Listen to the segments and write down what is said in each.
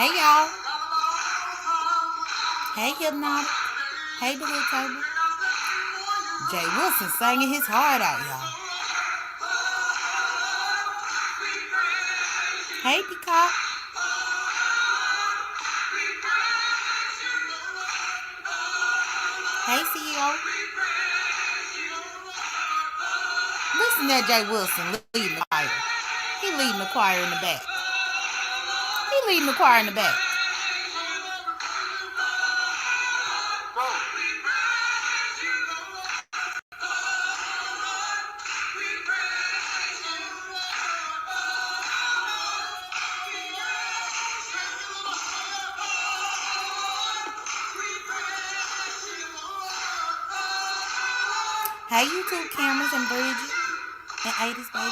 Hey y'all. Hey Hypnotic. Hey the Hood Table. Jay Wilson singing his heart out, y'all. Hey Peacock. Hey CEO. Listen to Jay Wilson leading the choir. He leading the choir in the back. He leading the choir in the back. Hey YouTube cameras and Bridget and 80s baby.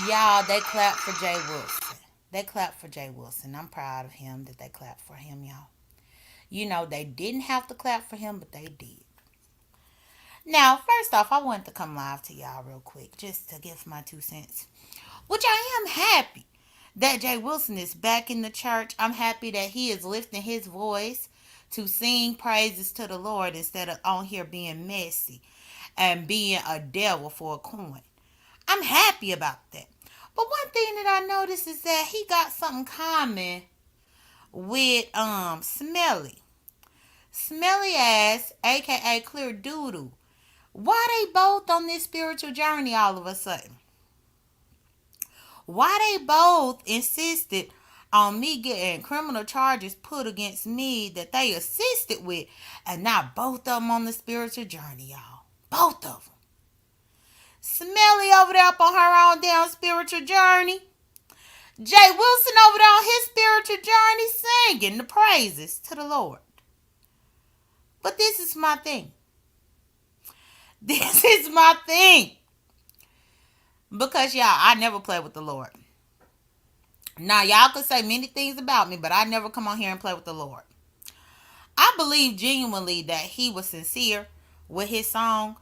Y'all, they clap for Jay Wilson. They clap for Jay Wilson. I'm proud of him that they clapped for him, y'all. You know, they didn't have to clap for him, but they did. Now, first off, I wanted to come live to y'all real quick just to give my 2 cents. Which I am happy that Jay Wilson is back in the church. I'm happy that he is lifting his voice to sing praises to the Lord instead of on here being messy and being a devil for a coin. I'm happy about that. But one thing that I noticed is that he got something common with Smelly. Smelly ass, aka Clear Doodle. Why they both on this spiritual journey all of a sudden? Why they both insisted on me getting criminal charges put against me that they assisted with, and now both of them on the spiritual journey, y'all. Both of them. Smelly over there up on her own damn spiritual journey. Jay Wilson over there on his spiritual journey singing the praises to the Lord. But this is my thing. This is my thing. Because, y'all, I never play with the Lord. Now, y'all could say many things about me, but I never come on here and play with the Lord. I believe genuinely that he was sincere with his song,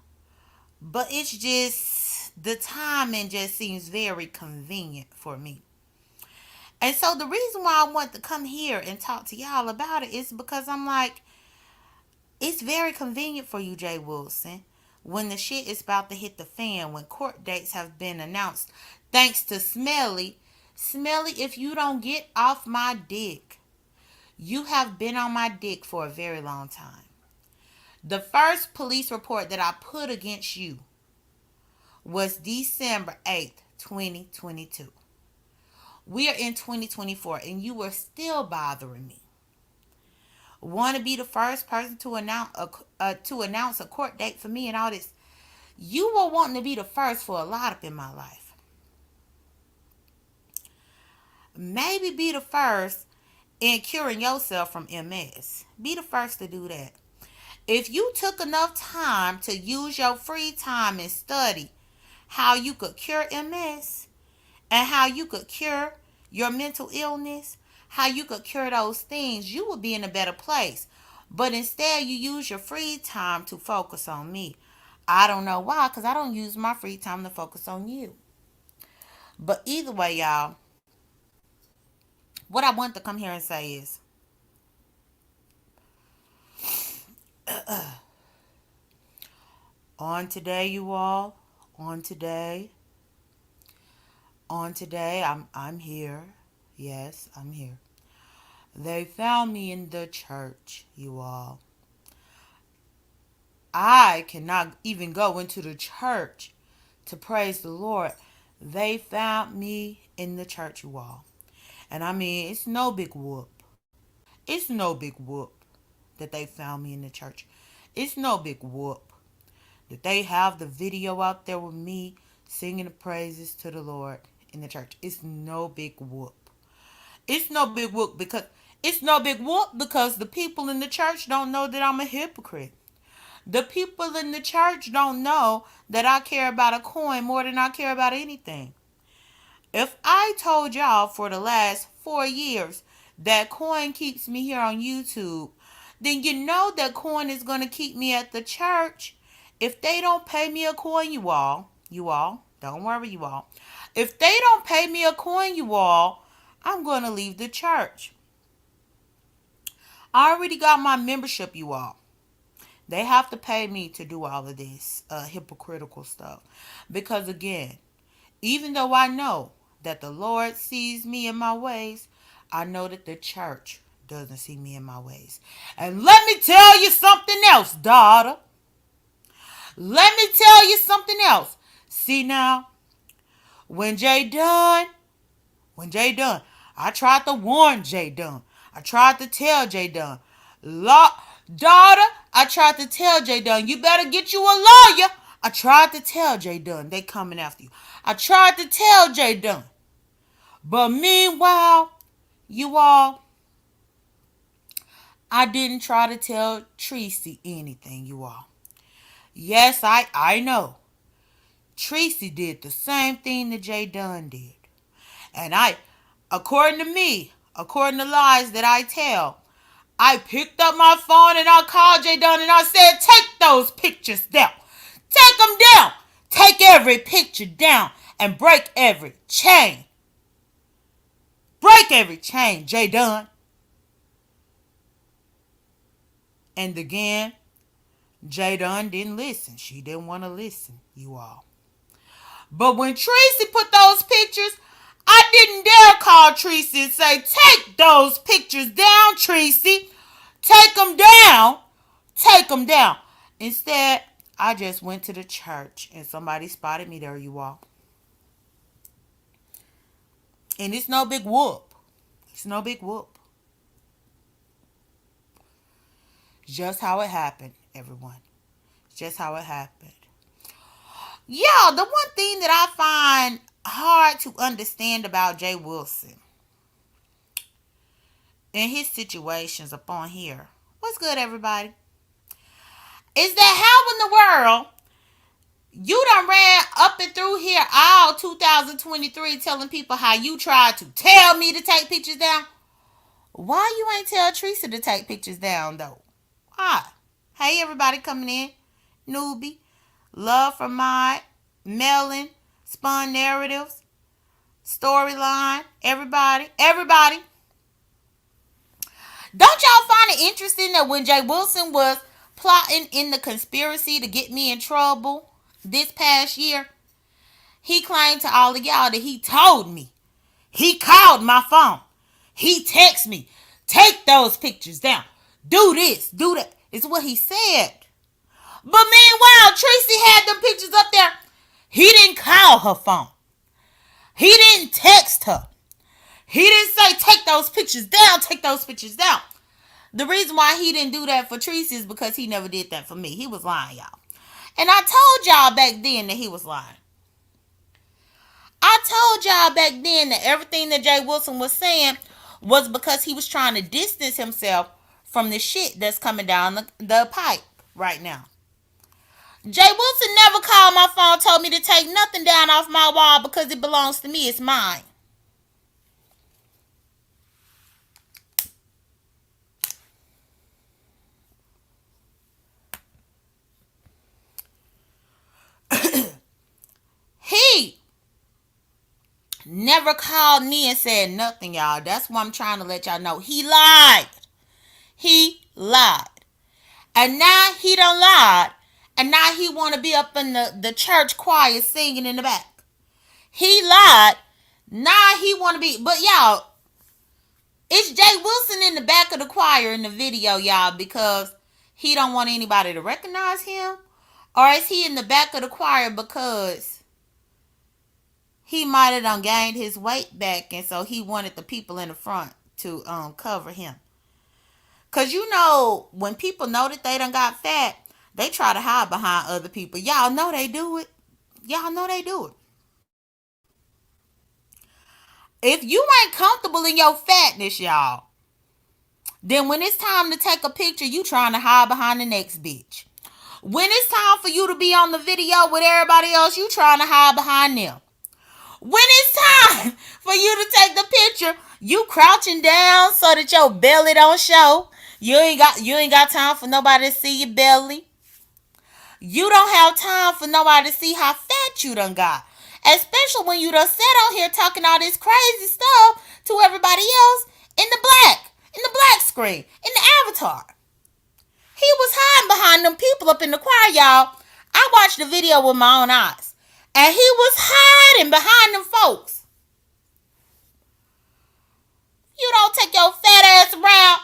but it's just the timing just seems very convenient for me. And so the reason why I want to come here and talk to y'all about it is because I'm like, it's very convenient for you, Jay Wilson, when the shit is about to hit the fan, when court dates have been announced, thanks to Smelly. Smelly, if you don't get off my dick, you have been on my dick for a very long time. The first police report that I put against you was December 8th, 2022. We are in 2024 and you are still bothering me. Want to be the first person to announce a court date for me and all this. You were wanting to be the first for a lot up in my life. Maybe be the first in curing yourself from MS. Be the first to do that. If you took enough time to use your free time and study how you could cure MS and how you could cure your mental illness, how you could cure those things, you would be in a better place. But instead, you use your free time to focus on me. I don't know why, because I don't use my free time to focus on you. But either way, y'all, what I want to come here and say is, on today, you all, on today, I'm here. Yes, I'm here. They found me in the church, you all. I cannot even go into the church to praise the Lord. They found me in the church, you all. And I mean, it's no big whoop. It's no big whoop that they found me in the church. It's no big whoop that they have the video out there with me singing the praises to the Lord in the church. It's no big whoop. It's no big whoop because the people in the church don't know that I'm a hypocrite. The people in the church don't know that I care about a coin more than I care about anything. If I told y'all for the last 4 years that coin keeps me here on YouTube, then you know that coin is going to keep me at the church. If they don't pay me a coin, you all, don't worry, you all. If they don't pay me a coin, you all, I'm going to leave the church. I already got my membership, you all. They have to pay me to do all of this hypocritical stuff. Because again, even though I know that the Lord sees me in my ways, I know that the church doesn't see me in my ways. And let me tell you something else, daughter. Let me tell you something else. See now, when J.Dunn, I tried to warn J.Dunn. I tried to tell J.Dunn, daughter, I tried to tell J.Dunn, you better get you a lawyer. I tried to tell J.Dunn, they coming after you. I tried to tell J.Dunn. But meanwhile, you all, I didn't try to tell Tracy anything, you all. Yes, I know. Tracy did the same thing that J.Dunn did. And according to lies that I tell, I picked up my phone and I called J.Dunn and I said, take those pictures down. Take them down. Take every picture down and break every chain. Break every chain, J.Dunn. And again, J.Dunn didn't listen. She didn't want to listen, you all. But when Tracy put those pictures, I didn't dare call Tracy and say, take those pictures down, Tracy. Take them down. Take them down. Instead, I just went to the church and somebody spotted me there, you all. And it's no big whoop. It's no big whoop. Just how it happened, everyone. Just how it happened. Yeah, the one thing that I find hard to understand about Jay Wilson and his situations up on here. What's good, everybody? Is that how in the world you done ran up and through here all 2023 telling people how you tried to tell me to take pictures down? Why you ain't tell Teresa to take pictures down, though? Why? Hey, everybody coming in. Newbie. Love from my Melon. Spun Narratives. Storyline. Everybody. Don't y'all find it interesting that when Jay Wilson was plotting in the conspiracy to get me in trouble this past year, he claimed to all of y'all that he told me. He called my phone. He texted me. Take those pictures down. Do this. Do that. It's what he said. But meanwhile, Tracy had them pictures up there. He didn't call her phone. He didn't text her. He didn't say, take those pictures down. Take those pictures down. The reason why he didn't do that for Tracy is because he never did that for me. He was lying, y'all. And I told y'all back then that he was lying. I told y'all back then that everything that Jay Wilson was saying was because he was trying to distance himself from the shit that's coming down the pipe right now. Jay Wilson never called my phone, told me to take nothing down off my wall because it belongs to me. It's mine. He never called me and said nothing, y'all. That's what I'm trying to let y'all know. He lied. He lied. And now he done lied. And now he want to be up in the church choir singing in the back. He lied. Now he want to be. But y'all, it's Jay Wilson in the back of the choir in the video, y'all, because he don't want anybody to recognize him? Or is he in the back of the choir because he might have done gained his weight back and so he wanted the people in the front to cover him? Because you know, when people know that they done got fat, they try to hide behind other people. Y'all know they do it. Y'all know they do it. If you ain't comfortable in your fatness, y'all, then when it's time to take a picture, you trying to hide behind the next bitch. When it's time for you to be on the video with everybody else, you trying to hide behind them. When it's time for you to take the picture, you crouching down so that your belly don't show. You ain't got time for nobody to see your belly. You don't have time for nobody to see how fat you done got. Especially when you done sat on here talking all this crazy stuff to everybody else in the black screen, in the avatar. He was hiding behind them people up in the choir, y'all. I watched the video with my own eyes. And he was hiding behind them folks. You don't take your fat ass around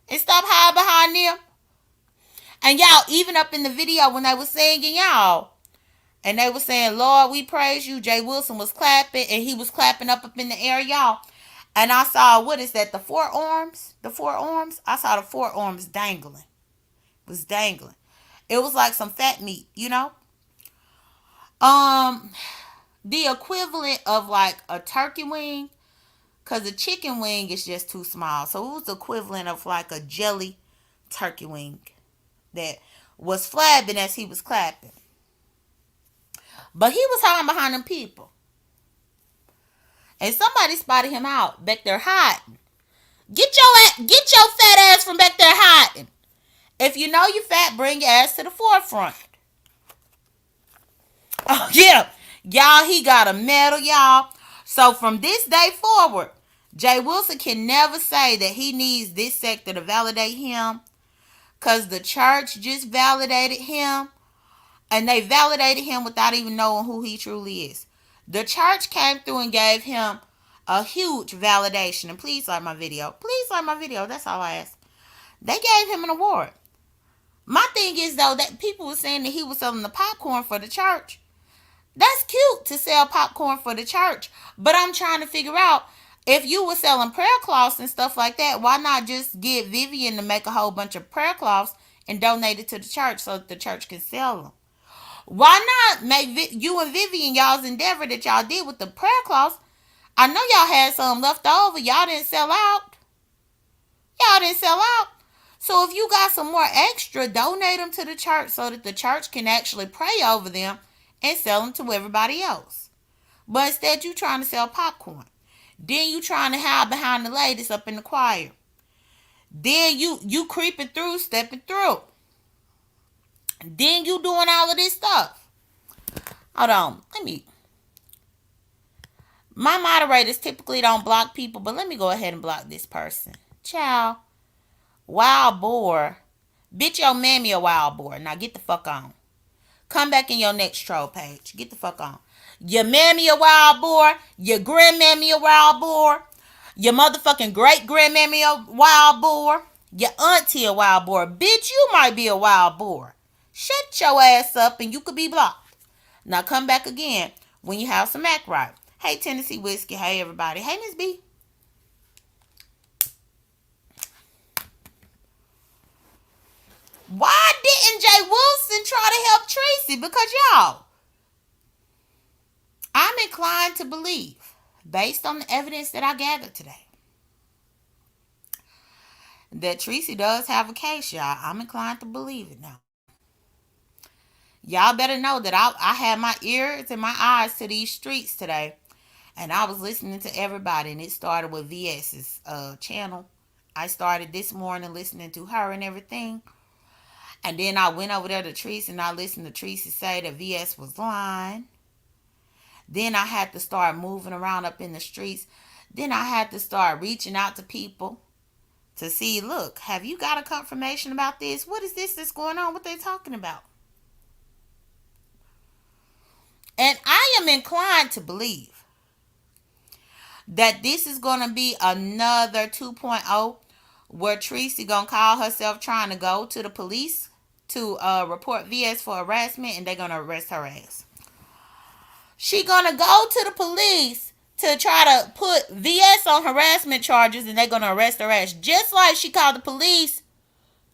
and stop hiding behind them. And y'all, even up in the video when they was singing, y'all, and they were saying, Lord, we praise you. Jay Wilson was clapping, and he was clapping up in the air, y'all. And I saw, what is that, the forearms? The forearms? I saw the forearms dangling. It was dangling. It was like some fat meat, you know? The equivalent of like a turkey wing, because a chicken wing is just too small. So it was the equivalent of like a jelly turkey wing that was flabbing as he was clapping. But he was hiding behind them people. And somebody spotted him out back there hiding. Get your fat ass from back there hiding. If you know you fat, bring your ass to the forefront. Oh yeah. Y'all, he got a medal, y'all. So from this day forward, Jay Wilson can never say that he needs this sector to validate him. Because the church just validated him. And they validated him without even knowing who he truly is. The church came through and gave him a huge validation. And please like my video. Please like my video. That's all I ask. They gave him an award. My thing is, though, that people were saying that he was selling the popcorn for the church. That's cute to sell popcorn for the church. But I'm trying to figure out, if you were selling prayer cloths and stuff like that, why not just get Vivian to make a whole bunch of prayer cloths and donate it to the church so that the church can sell them? Why not make you and Vivian, y'all's endeavor that y'all did with the prayer cloths? I know y'all had some left over. Y'all didn't sell out. Y'all didn't sell out. So if you got some more extra, donate them to the church so that the church can actually pray over them and sell them to everybody else. But instead, you trying to sell popcorn. Then you trying to hide behind the ladies up in the choir. Then you creeping through, stepping through. Then you doing all of this stuff. Hold on. My moderators typically don't block people, but let me go ahead and block this person. Ciao. Wild boar. Bitch, your mammy a wild boar. Now get the fuck on. Come back in your next troll page. Get the fuck on. Your mammy a wild boar. Your grandmammy a wild boar. Your motherfucking great grandmammy a wild boar. Your auntie a wild boar. Bitch, you might be a wild boar. Shut your ass up and you could be blocked. Now come back again when you have some act right. Hey, Tennessee Whiskey. Hey, everybody. Hey, Miss B. Why didn't Jay Wilson try to help Tracy? Because, y'all, I'm inclined to believe, based on the evidence that I gathered today, that Tracy does have a case, y'all. I'm inclined to believe it now. Y'all better know that I had my ears and my eyes to these streets today. And I was listening to everybody. And it started with VS's channel. I started this morning listening to her and everything. And then I went over there to Tracy and I listened to Tracy say that VS was lying. Then I had to start moving around up in the streets. Then I had to start reaching out to people to see, look, have you got a confirmation about this? What is this that's going on? What they talking about? And I am inclined to believe that this is going to be another 2.0 where Tracy going to call herself trying to go to the police to report VS for harassment, and they're going to arrest her ass. She going to go to the police to try to put VS on harassment charges, and they're going to arrest her ass. Just like she called the police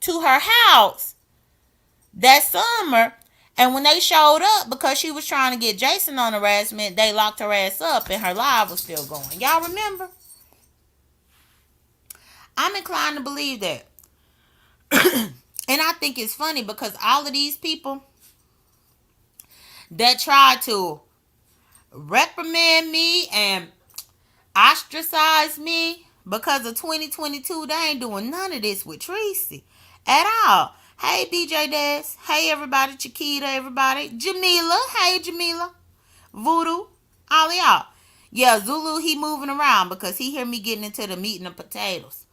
to her house that summer, and when they showed up, because she was trying to get Jason on harassment, they locked her ass up and her live was still going. Y'all remember? I'm inclined to believe that. And I think it's funny because all of these people that tried to reprimand me and ostracize me Because of 2022, they ain't doing none of this with Tracy at all. Hey, BJ Des. Hey, everybody. Chiquita, everybody. Jamila. Hey, Jamila. Voodoo. All of y'all. Yeah, Zulu, he moving around because he hear me getting into the meat and the potatoes.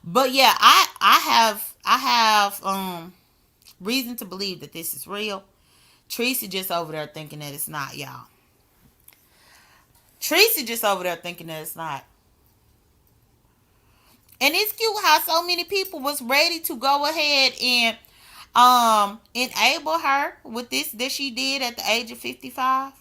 But yeah, I have reason to believe that this is real. Tracy just over there thinking that it's not, y'all. Tracy just over there thinking that it's not. And it's cute how so many people was ready to go ahead and enable her with this that she did at the age of 55.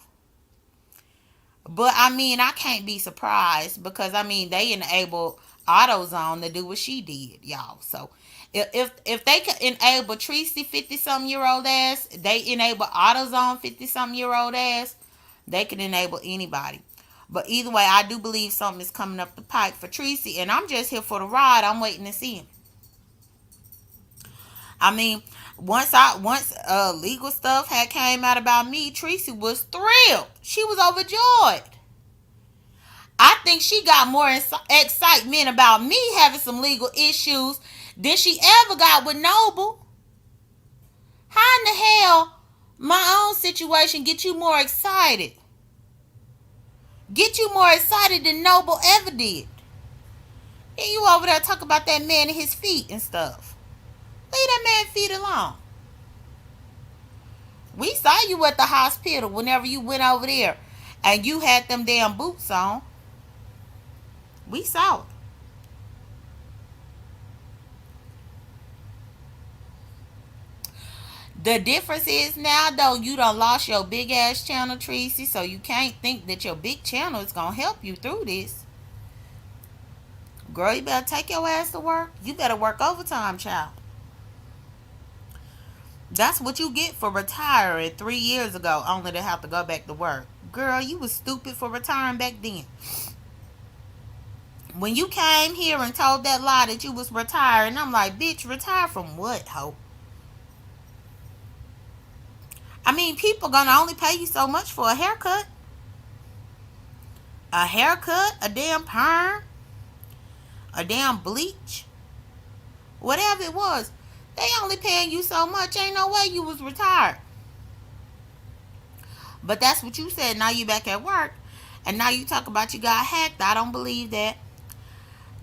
But I mean, I can't be surprised because I mean they enabled AutoZone to do what she did, y'all. So if they could enable Tracy 50-something-year-old ass, they enable AutoZone 50-something-year-old ass, they can enable anybody. But either way, I do believe something is coming up the pike for Tracy, and I'm just here for the ride. I'm waiting to see him. I mean, once legal stuff had came out about me, Tracy was thrilled. She was overjoyed. I think she got more excitement about me having some legal issues than she ever got with Noble. How in the hell my own situation get you more excited? Get you more excited than Noble ever did. And you over there talking about that man and his feet and stuff. Leave that man feet alone. We saw you at the hospital whenever you went over there and you had them damn boots on. We saw it. The difference is now, though, you done lost your big ass channel, Tracy, so you can't think that your big channel is going to help you through this. Girl, you better take your ass to work. You better work overtime, child. That's what you get for retiring 3 years ago, only to have to go back to work. Girl, you was stupid for retiring back then. When you came here and told that lie that you was retiring, I'm like, bitch, retire from what, ho? I mean, people gonna only pay you so much for a haircut. A haircut, a damn perm, a damn bleach, whatever it was. They only paying you so much. Ain't no way you was retired. But that's what you said. Now you back at work. And now you talk about you got hacked. I don't believe that.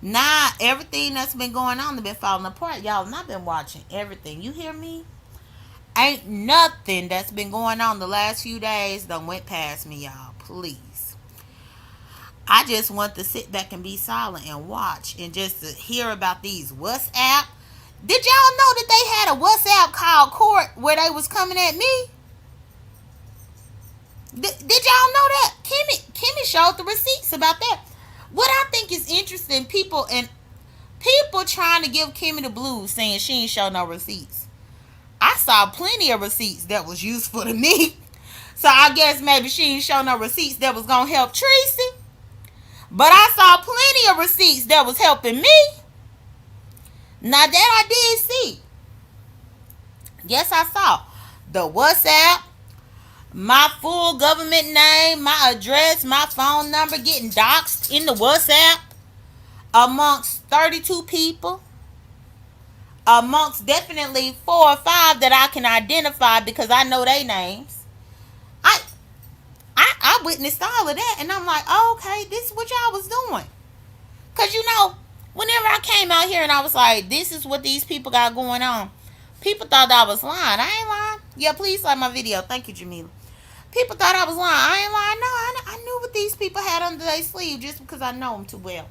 Now everything that's been going on has been falling apart. Y'all, and I've been watching everything. You hear me? Ain't nothing that's been going on the last few days done went past me, y'all. Please. I just want to sit back and be silent and watch and just to hear about these WhatsApp. Did y'all know that they had a WhatsApp called court where they was coming at me? Did y'all know that? Kimmy showed the receipts about that. What I think is interesting, people trying to give Kimmy the blues saying she ain't show no receipts. I saw plenty of receipts that was useful to me. So I guess maybe she ain't show no receipts that was gonna help Tracy. But I saw plenty of receipts that was helping me. Now that I did see. Yes, I saw the WhatsApp, my full government name, my address, my phone number getting doxxed in the WhatsApp amongst 32 people. Amongst definitely 4 or 5 that I can identify because I know their names. I witnessed all of that and I'm like, oh, okay, this is what y'all was doing. Because, whenever I came out here and I was like, this is what these people got going on, people thought I was lying. I ain't lying. Yeah, please like my video. Thank you, Jamila. People thought I was lying. I ain't lying. No, I knew what these people had under their sleeve just because I know them too well.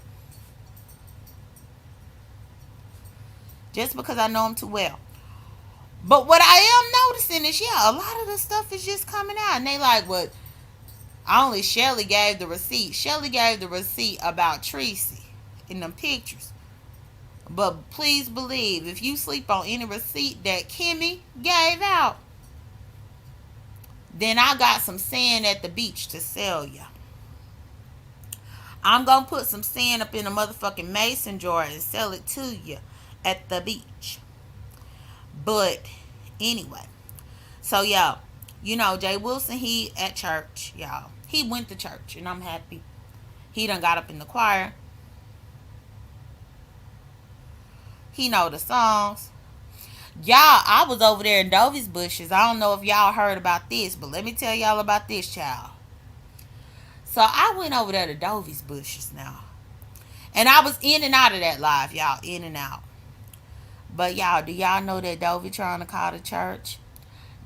Just because I know them too well. But what I am noticing is, yeah, a lot of the stuff is just coming out. And they like, what? Only Shelly gave the receipt. Shelly gave the receipt about Tracy in them pictures. But please believe, if you sleep on any receipt that Kimmy gave out, then I got some sand at the beach to sell you. I'm going to put some sand up in a motherfucking mason jar and sell it to you at the beach. But anyway, so y'all, Jay Wilson, he at church, y'all. He went to church and I'm happy. He done got up in the choir. He know the songs. Y'all, I was over there in Dovey's bushes. I don't know if y'all heard about this, but let me tell y'all about this, child. So I went over there to Dovey's bushes now. And I was in and out of that live, y'all. In and out. But y'all, do y'all know that Dovey trying to call the church?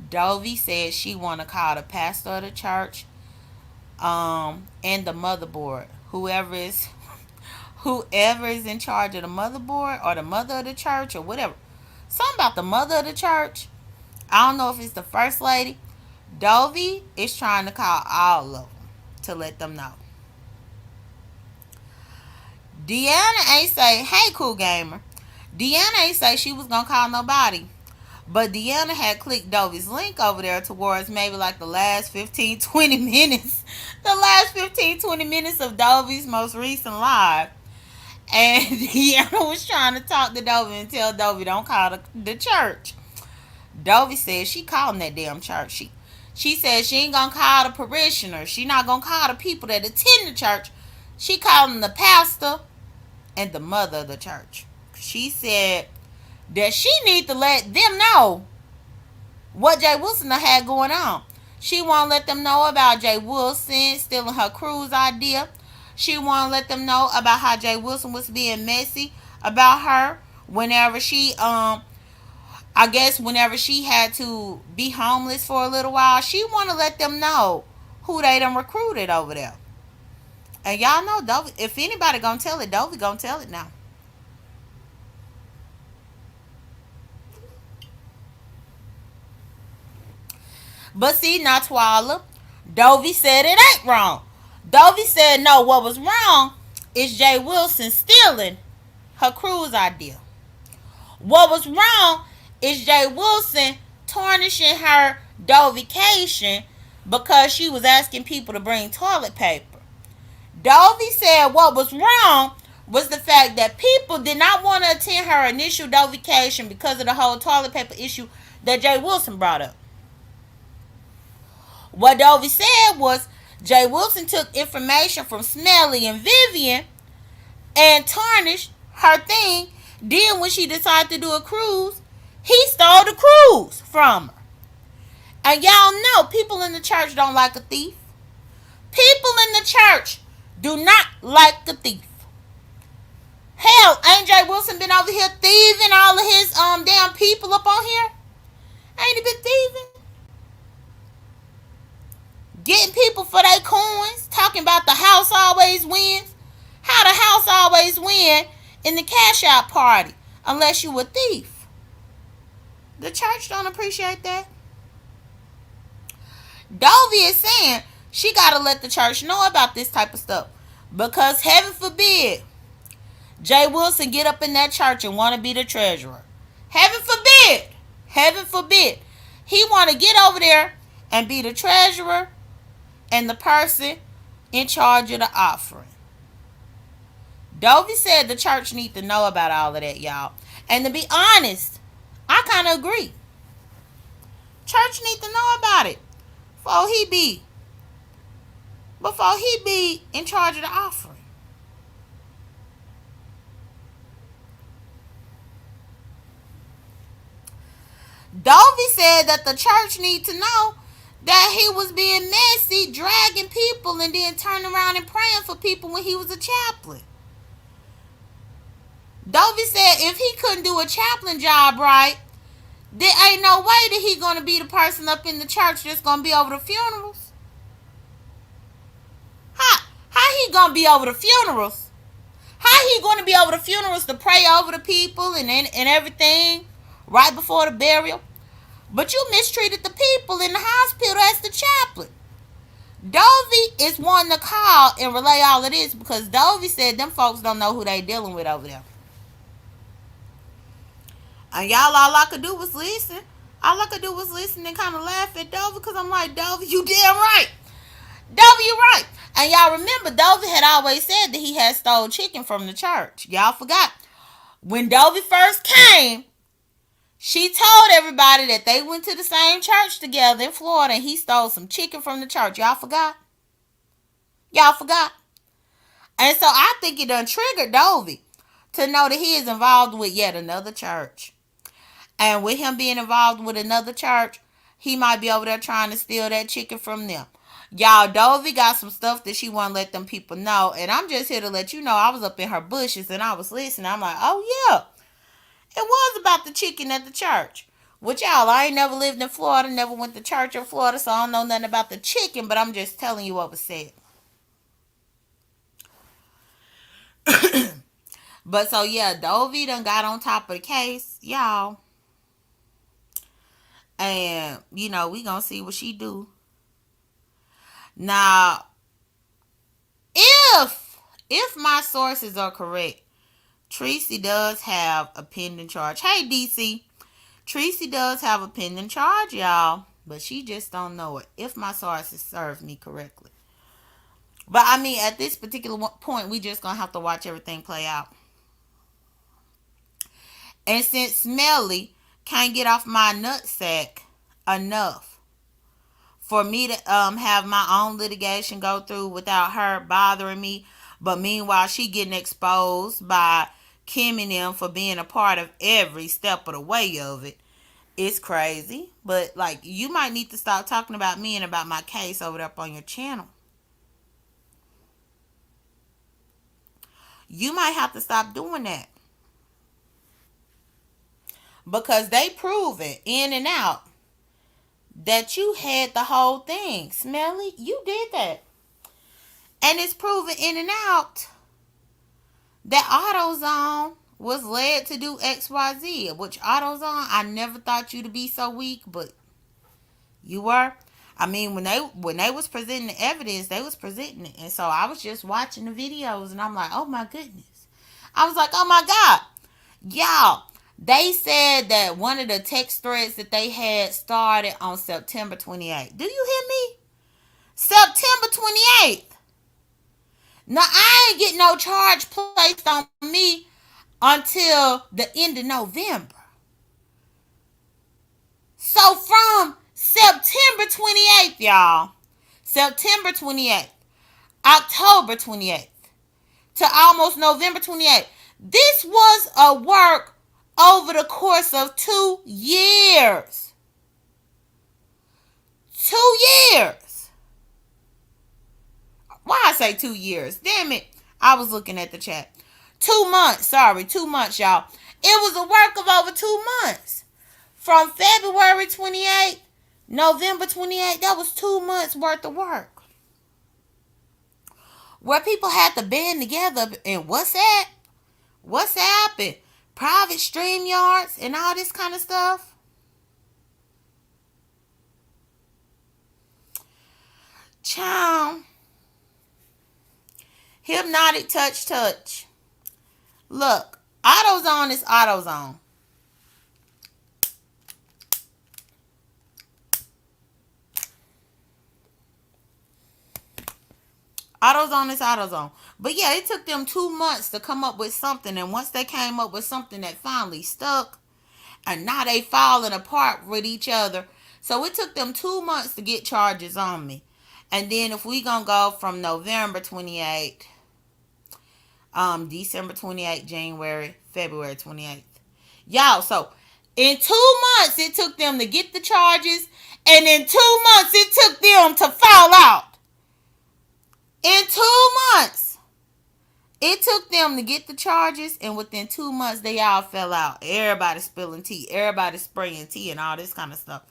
Dovey said she want to call the pastor of the church, and the motherboard. Whoever is in charge of the motherboard or the mother of the church or whatever. Something about the mother of the church. I don't know if it's the first lady. Dovey is trying to call all of them to let them know. Deanna ain't say, hey, cool gamer. Deanna ain't say she was going to call nobody. But Deanna had clicked Dovey's link over there towards maybe like the last 15, 20 minutes. The last 15, 20 minutes of Dovey's most recent live. And Deanna was trying to talk to Dovey and tell Dovey don't call the church. Dovey said she calling that damn church. She said she ain't gonna call the parishioners. She not gonna call the people that attend the church. She calling the pastor and the mother of the church. She said that she need to let them know what Jay Wilson had going on. She won't let them know about Jay Wilson stealing her cruise idea. She won't let them know about how Jay Wilson was being messy about her whenever whenever she had to be homeless for a little while. She want to let them know who they done recruited over there. And y'all know, Dovey, if anybody gonna tell it, Dovey gonna tell it now. But see, not Twala. Dovey said it ain't wrong. Dovey said no, what was wrong is Jay Wilson stealing her cruise idea. What was wrong is Jay Wilson tarnishing her Dovication because she was asking people to bring toilet paper. Dovey said what was wrong was the fact that people did not want to attend her initial Dovication because of the whole toilet paper issue that Jay Wilson brought up. What Dovey said was Jay Wilson took information from Smelly and Vivian and tarnished her thing. Then when she decided to do a cruise, he stole the cruise from her. And y'all know people in the church don't like a thief. People in the church do not like a thief. Hell, ain't Jay Wilson been over here thieving all of his damn people up on here? Ain't he been thieving? Getting people for their coins, talking about the house always wins. How the house always win in the cash out party unless you a thief. The church don't appreciate that. Dovey is saying she got to let the church know about this type of stuff because heaven forbid Jay Wilson get up in that church and want to be the treasurer. Heaven forbid. Heaven forbid. He want to get over there and be the treasurer and the person in charge of the offering. Dovey said the church need to know about all of that, y'all. And to be honest, I kind of agree. Church need to know about it before he be in charge of the offering. Dovey said that the church need to know that he was being messy, dragging people, and then turning around and praying for people when he was a chaplain. Dovey said if he couldn't do a chaplain job right, there ain't no way that he gonna be the person up in the church that's gonna be over the funerals. How he gonna be over the funerals? How he gonna be over the funerals to pray over the people and everything right before the burial? But you mistreated the people in the hospital as the chaplain. Dovey is one to call and relay all of this because Dovey said them folks don't know who they dealing with over there. And y'all, all I could do was listen. All I could do was listen and kind of laugh at Dovey because I'm like, Dovey, you damn right. Dovey, you right. And y'all remember, Dovey had always said that he had stole chicken from the church. Y'all forgot. When Dovey first came, she told everybody that they went to the same church together in Florida and he stole some chicken from the church. Y'all forgot? Y'all forgot? And so I think it done triggered Dovey to know that he is involved with yet another church. And with him being involved with another church, he might be over there trying to steal that chicken from them. Y'all, Dovey got some stuff that she want to let them people know. And I'm just here to let you know I was up in her bushes and I was listening. I'm like, oh yeah, it was about the chicken at the church. Which y'all, I ain't never lived in Florida, never went to church in Florida, so I don't know nothing about the chicken, but I'm just telling you what was said. But so yeah, Dovey done got on top of the case, y'all. And we gonna see what she do. Now, if my sources are correct, Tracy does have a pending charge. Hey DC, Tracy does have a pending charge, y'all, but she just don't know it. If my sources serve me correctly, but I mean, at this particular point, we just gonna have to watch everything play out. And since Smelly can't get off my nutsack enough for me to have my own litigation go through without her bothering me. But meanwhile, she getting exposed by Kim and them for being a part of every step of the way of it. It's crazy. But like, you might need to stop talking about me and about my case over there up on your channel. You might have to stop doing that. Because they proven in and out that you had the whole thing. Smelly, you did that. And it's proven in and out that AutoZone was led to do XYZ. Which AutoZone, I never thought you to be so weak, but you were. I mean, when they was presenting the evidence, they was presenting it. And so I was just watching the videos and I'm like, oh my goodness. I was like, oh my God. Y'all, they said that one of the text threads that they had started on September 28th. Do you hear me? September 28th. Now, I ain't getting no charge placed on me until the end of November. So from September 28th, y'all, September 28th, October 28th, to almost November 28th, this was a work over the course of 2 years. 2 years. Why I say 2 years? Damn it. I was looking at the chat. 2 months. Sorry, 2 months, y'all. It was a work of over 2 months. From February 28th, November 28th, that was 2 months worth of work. Where people had to band together in WhatsApp and private stream yards and all this kind of stuff. Chow. Hypnotic touch. Look, AutoZone is AutoZone. AutoZone is AutoZone. But yeah, it took them 2 months to come up with something. And once they came up with something that finally stuck, and now they falling apart with each other. So it took them 2 months to get charges on me. And then if we gonna go from November 28th, December 28th, January, February 28th. Y'all, so in 2 months it took them to get the charges, and in 2 months it took them to fall out. In 2 months, it took them to get the charges, and within 2 months, they all fell out. Everybody spilling tea, everybody spraying tea, and all this kind of stuff.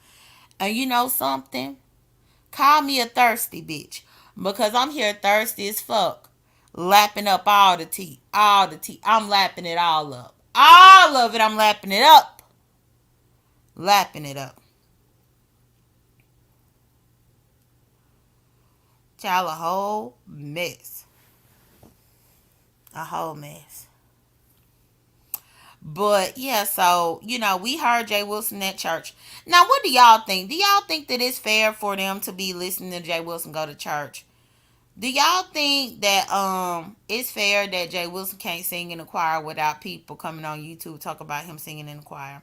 And you know something? Call me a thirsty bitch, because I'm here thirsty as fuck, lapping up all the tea, all the tea. I'm lapping it all up, all of it. I'm lapping it up, lapping it up. Child, a whole mess, a whole mess. But yeah, so we heard Jay Wilson at church. Now, what do y'all think? Do y'all think that it's fair for them to be listening to Jay Wilson go to church? Do y'all think that it's fair that Jay Wilson can't sing in the choir without people coming on YouTube talk about him singing in the choir?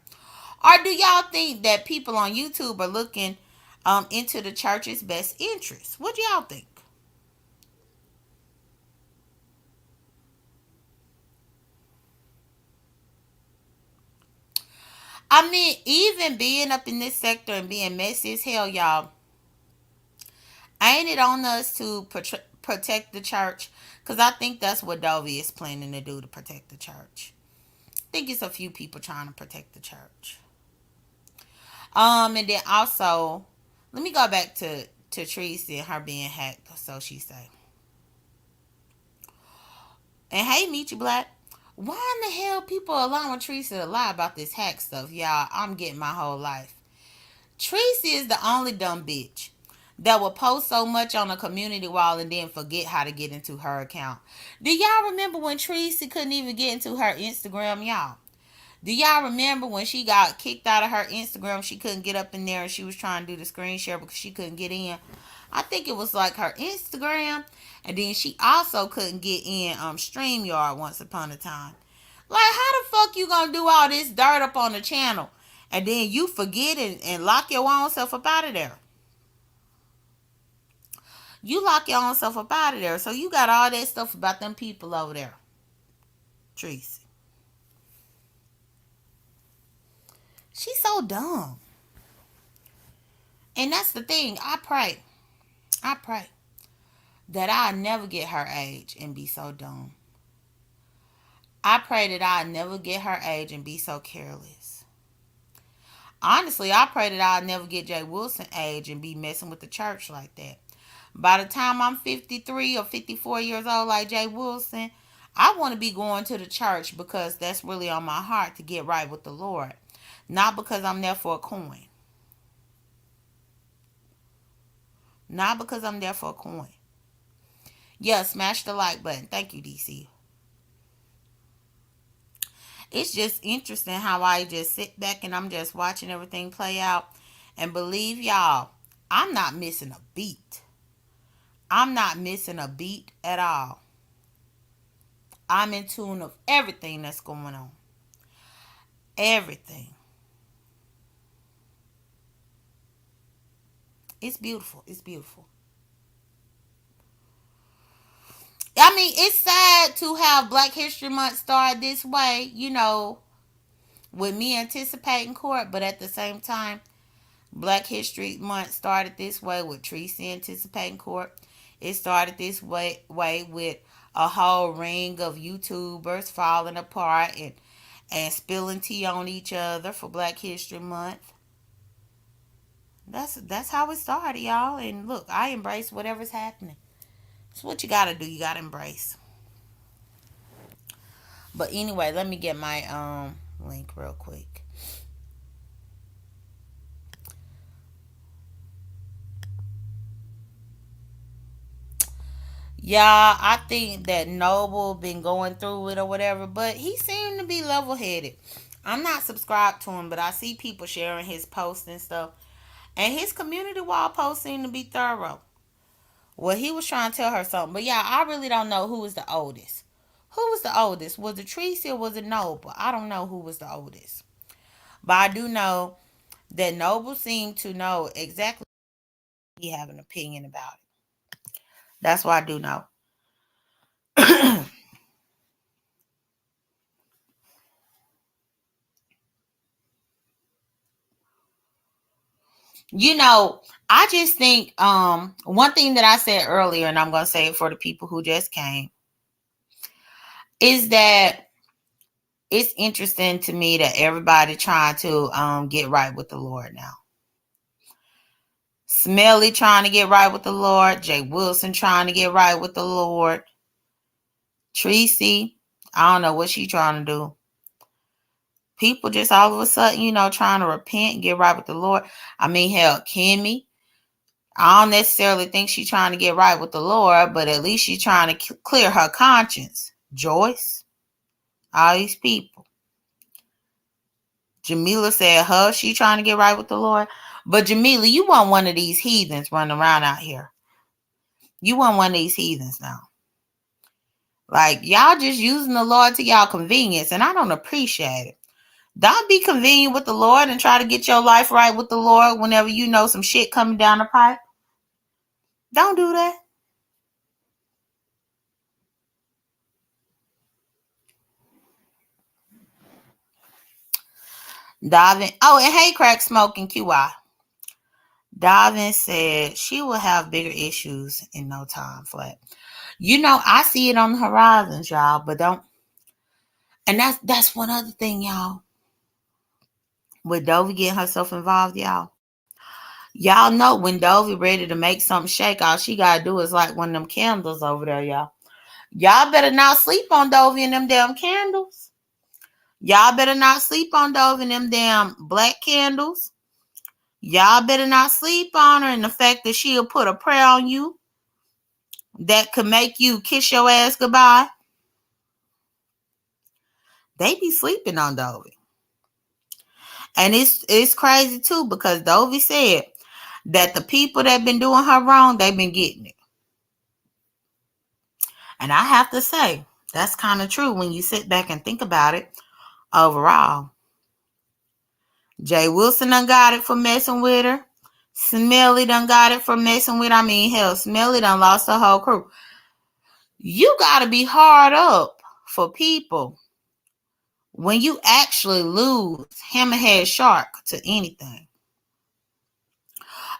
Or do y'all think that people on YouTube are looking into the church's best interest? What do y'all think? I mean, even being up in this sector and being messy as hell, y'all, ain't it on us to protect the church? Because I think that's what Dovey is planning to do, to protect the church. I think it's a few people trying to protect the church. And then also, let me go back to Tracy and her being hacked. So she say, and hey, meet you black. Why in the hell people allowing Tracy to lie about this hack stuff, y'all? I'm getting my whole life. Tracy is the only dumb bitch that will post so much on a community wall and then forget how to get into her account. Do y'all remember when Tracy couldn't even get into her Instagram, y'all? Do y'all remember when she got kicked out of her Instagram? She couldn't get up in there and she was trying to do the screen share because she couldn't get in. I think it was like her Instagram, and then she also couldn't get in StreamYard once upon a time. Like, how the fuck you gonna do all this dirt up on the channel and then you forget and lock your own self up out of there? You lock your own self up out of there. So you got all that stuff about them people over there. Tracy. She's so dumb. And that's the thing. I pray that I never get her age and be so dumb. I pray that I never get her age and be so careless. Honestly, I pray that I'll never get Jay Wilson age and be messing with the church like that. By the time I'm 53 or 54 years old like Jay Wilson, I want to be going to the church because that's really on my heart, to get right with the Lord. Not because I'm there for a coin. Not because I'm there for a coin. Yeah, smash the like button. Thank you, DC. It's just interesting how I just sit back and I'm just watching everything play out. And believe y'all, I'm not missing a beat. I'm not missing a beat at all. I'm in tune of everything that's going on. Everything. It's beautiful. It's beautiful. I mean, it's sad to have Black History Month start this way, with me anticipating court, but at the same time, Black History Month started this way with Tracy anticipating court. It started this way with a whole ring of YouTubers falling apart and spilling tea on each other for Black History Month. That's how it started, y'all. And look, I embrace whatever's happening. It's what you gotta do. You gotta embrace. But anyway, let me get my link real quick. Yeah, I think that Noble been going through it or whatever, but he seemed to be level headed. I'm not subscribed to him, but I see people sharing his posts and stuff. And his community wall posts seem to be thorough. Well, he was trying to tell her something. But yeah, I really don't know who was the oldest. Who was the oldest? Was it Tracy or was it Noble? I don't know who was the oldest. But I do know that Noble seemed to know exactly what he have an opinion about it. That's what I do know. I just think one thing that I said earlier, and I'm gonna say it for the people who just came, is that it's interesting to me that everybody trying to get right with the Lord now. Smelly trying to get right with the Lord, Jay Wilson trying to get right with the Lord, Tracy, I don't know what she trying to do. People just all of a sudden, trying to repent and get right with the Lord. I mean, hell, Kimmy, I don't necessarily think she's trying to get right with the Lord, but at least she's trying to clear her conscience. Joyce, all these people. Jamila said she trying to get right with the Lord. But Jamila, you want one of these heathens running around out here. You want one of these heathens now. Like, y'all just using the Lord to y'all convenience, and I don't appreciate it. Don't be convenient with the Lord and try to get your life right with the Lord whenever you know some shit coming down the pipe. Don't do that. Davin. Oh, and hey, crack smoking QI. Davin said she will have bigger issues in no time flat. I see it on the horizons, y'all, but don't. And that's one other thing, y'all. With Dovey getting herself involved, y'all. Y'all know when Dovey ready to make something shake, all she gotta do is like one of them candles over there, y'all. Y'all better not sleep on Dovey and them damn candles. Y'all better not sleep on Dovey and them damn black candles. Y'all better not sleep on her and the fact that she'll put a prayer on you that could make you kiss your ass goodbye. They be sleeping on Dovey. And it's crazy too because Dovey said that the people that been doing her wrong, they've been getting it. And I have to say, that's kind of true when you sit back and think about it overall. Jay Wilson done got it for messing with her. Smelly done got it for messing with her. I mean, hell, Smelly done lost her whole crew. You got to be hard up for people when you actually lose hammerhead shark to anything.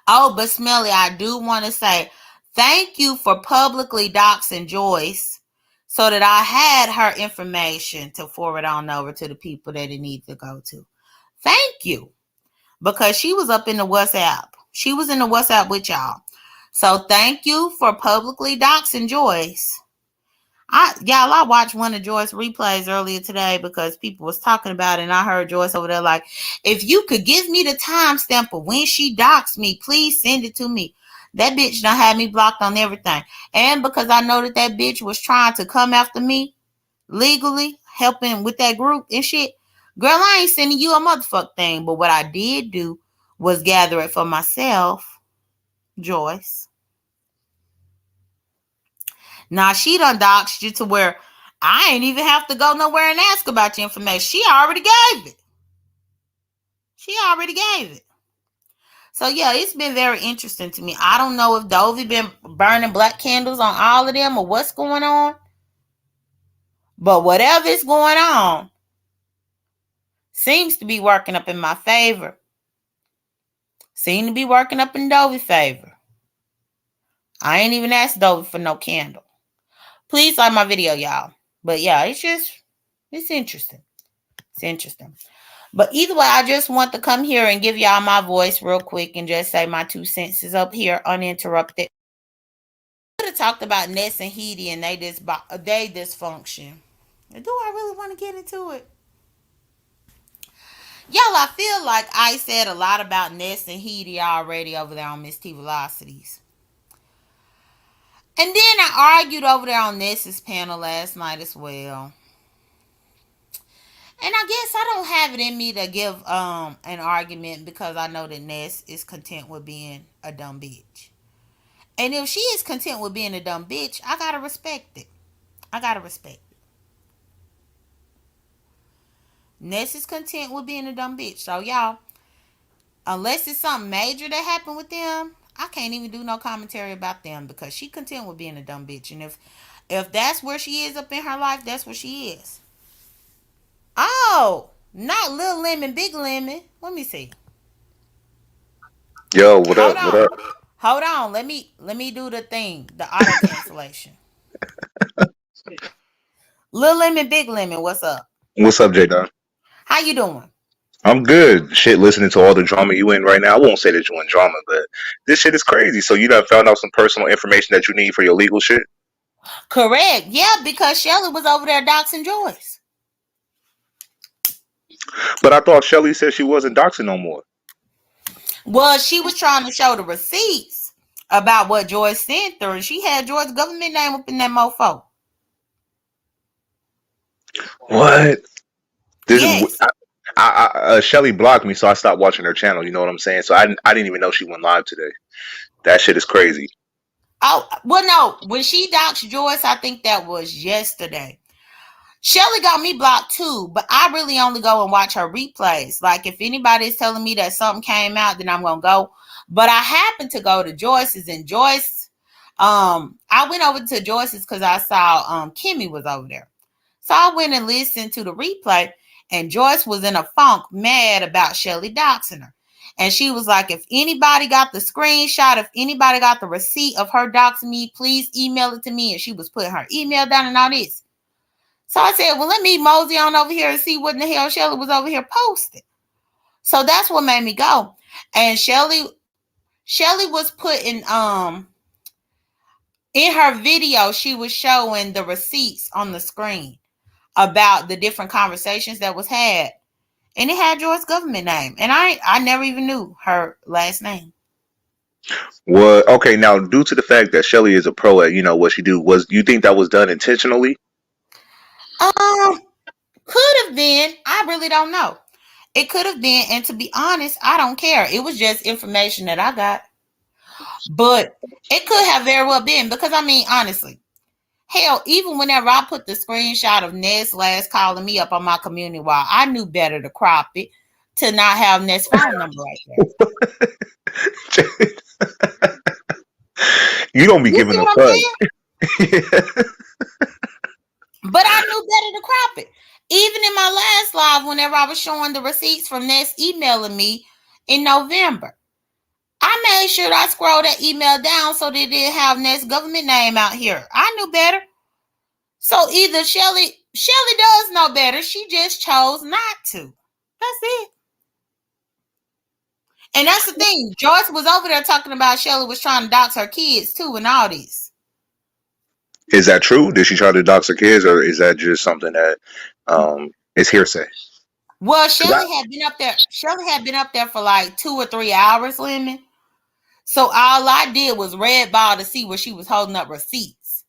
Oh, but Smelly, I do want to say thank you for publicly doxing Joyce so that I had her information to forward on over to the people that it needs to go to. Thank you. Because she was up in the WhatsApp. She was in the WhatsApp with y'all. So thank you for publicly doxing Joyce. I watched one of Joyce's replays earlier today because people was talking about it, and I heard Joyce over there like, if you could give me the timestamp of when she doxed me, please send it to me. That bitch done had me blocked on everything. And because I know that bitch was trying to come after me legally, helping with that group and shit, girl, I ain't sending you a motherfucking thing. But what I did do was gather it for myself, Joyce. Now, she done doxed you to where I ain't even have to go nowhere and ask about your information. She already gave it. So, yeah, it's been very interesting to me. I don't know if Dovey been burning black candles on all of them or what's going on. But whatever is going on seems to be working up in my favor. Seem to be working up in Dovey's favor. I ain't even asked Dovey for no candle. Please like my video, y'all. But yeah, it's interesting. It's interesting. But either way, I just want to come here and give y'all my voice real quick and just say my 2 cents is up here uninterrupted. I could have talked about Ness and Heidi and they dysfunction. Do I really want to get into it? Y'all, I feel like I said a lot about Ness and Heidi already over there on Miss T Velocities. And then I argued over there on Ness's panel last night as well. And I guess I don't have it in me to give an argument because I know that Ness is content with being a dumb bitch. And if she is content with being a dumb bitch, I gotta respect it. Ness is content with being a dumb bitch. So y'all, unless it's something major that happened with them, I can't even do no commentary about them because she content with being a dumb bitch. And if that's where she is up in her life, that's where she is. Oh, not Little Lemon, Big Lemon. Let me see. Yo, what up? What up? Hold on. Let me do the thing, the auto cancellation. Little Lemon, Big Lemon, what's up? What's up, J.Dunn? How you doing? I'm good. Shit, listening to all the drama you in right now. I won't say that you in drama, but this shit is crazy. So you done found out some personal information that you need for your legal shit? Correct. Yeah, because Shelly was over there doxing Joyce. But I thought Shelly said she wasn't doxing no more. Well, she was trying to show the receipts about what Joyce sent her, and she had Joyce's government name up in that mofo. What? This Yes. Shelly blocked me, so I stopped watching her channel. You know what I'm saying? So I didn't even know she went live today. That shit is crazy. Oh, well, no. When she doxed Joyce, I think that was yesterday. Shelly got me blocked too, but I really only go and watch her replays. Like if anybody is telling me that something came out, then I'm gonna go. But I happened to go to Joyce's, and Joyce, I went over to Joyce's because I saw Kimmy was over there. So I went and listened to the replay, And Joyce was in a funk, mad about Shelly doxing her. And she was like, if anybody got the screenshot, if anybody got the receipt of her doxing me, please email it to me. And she was putting her email down and all this. So I said, well, let me mosey on over here and see what in the hell Shelly was over here posting. So that's what made me go. And Shelly was putting in her video, she was showing the receipts on the screen about the different conversations that was had. And it had Joyce's government name. And I never even knew her last name. Well, okay, now due to the fact that Shelly is a pro at what she do, was you think that was done intentionally? Could have been. I really don't know. It could have been, and to be honest, I don't care. It was just information that I got. But it could have very well been, because I mean, honestly, hell, even whenever I put the screenshot of Ness last calling me up on my community wall, I knew better to crop it to not have Ness' phone number right there. You don't be You giving see no what I'm fuck. saying? But I knew better to crop it. Even in my last live, whenever I was showing the receipts from Ness emailing me in November, I made sure I scrolled that email down so they didn't have Ness government name out here. I knew better. So either Shelly does know better. She just chose not to. That's it. And that's the thing. Joyce was over there talking about Shelly was trying to dox her kids too and all this. Is that true? Did she try to dox her kids, or is that just something that is hearsay? Well, Shelly had been up there. Shelly had been up there for like 2 or 3 hours, Limon. So all I did was red ball to see where she was holding up receipts.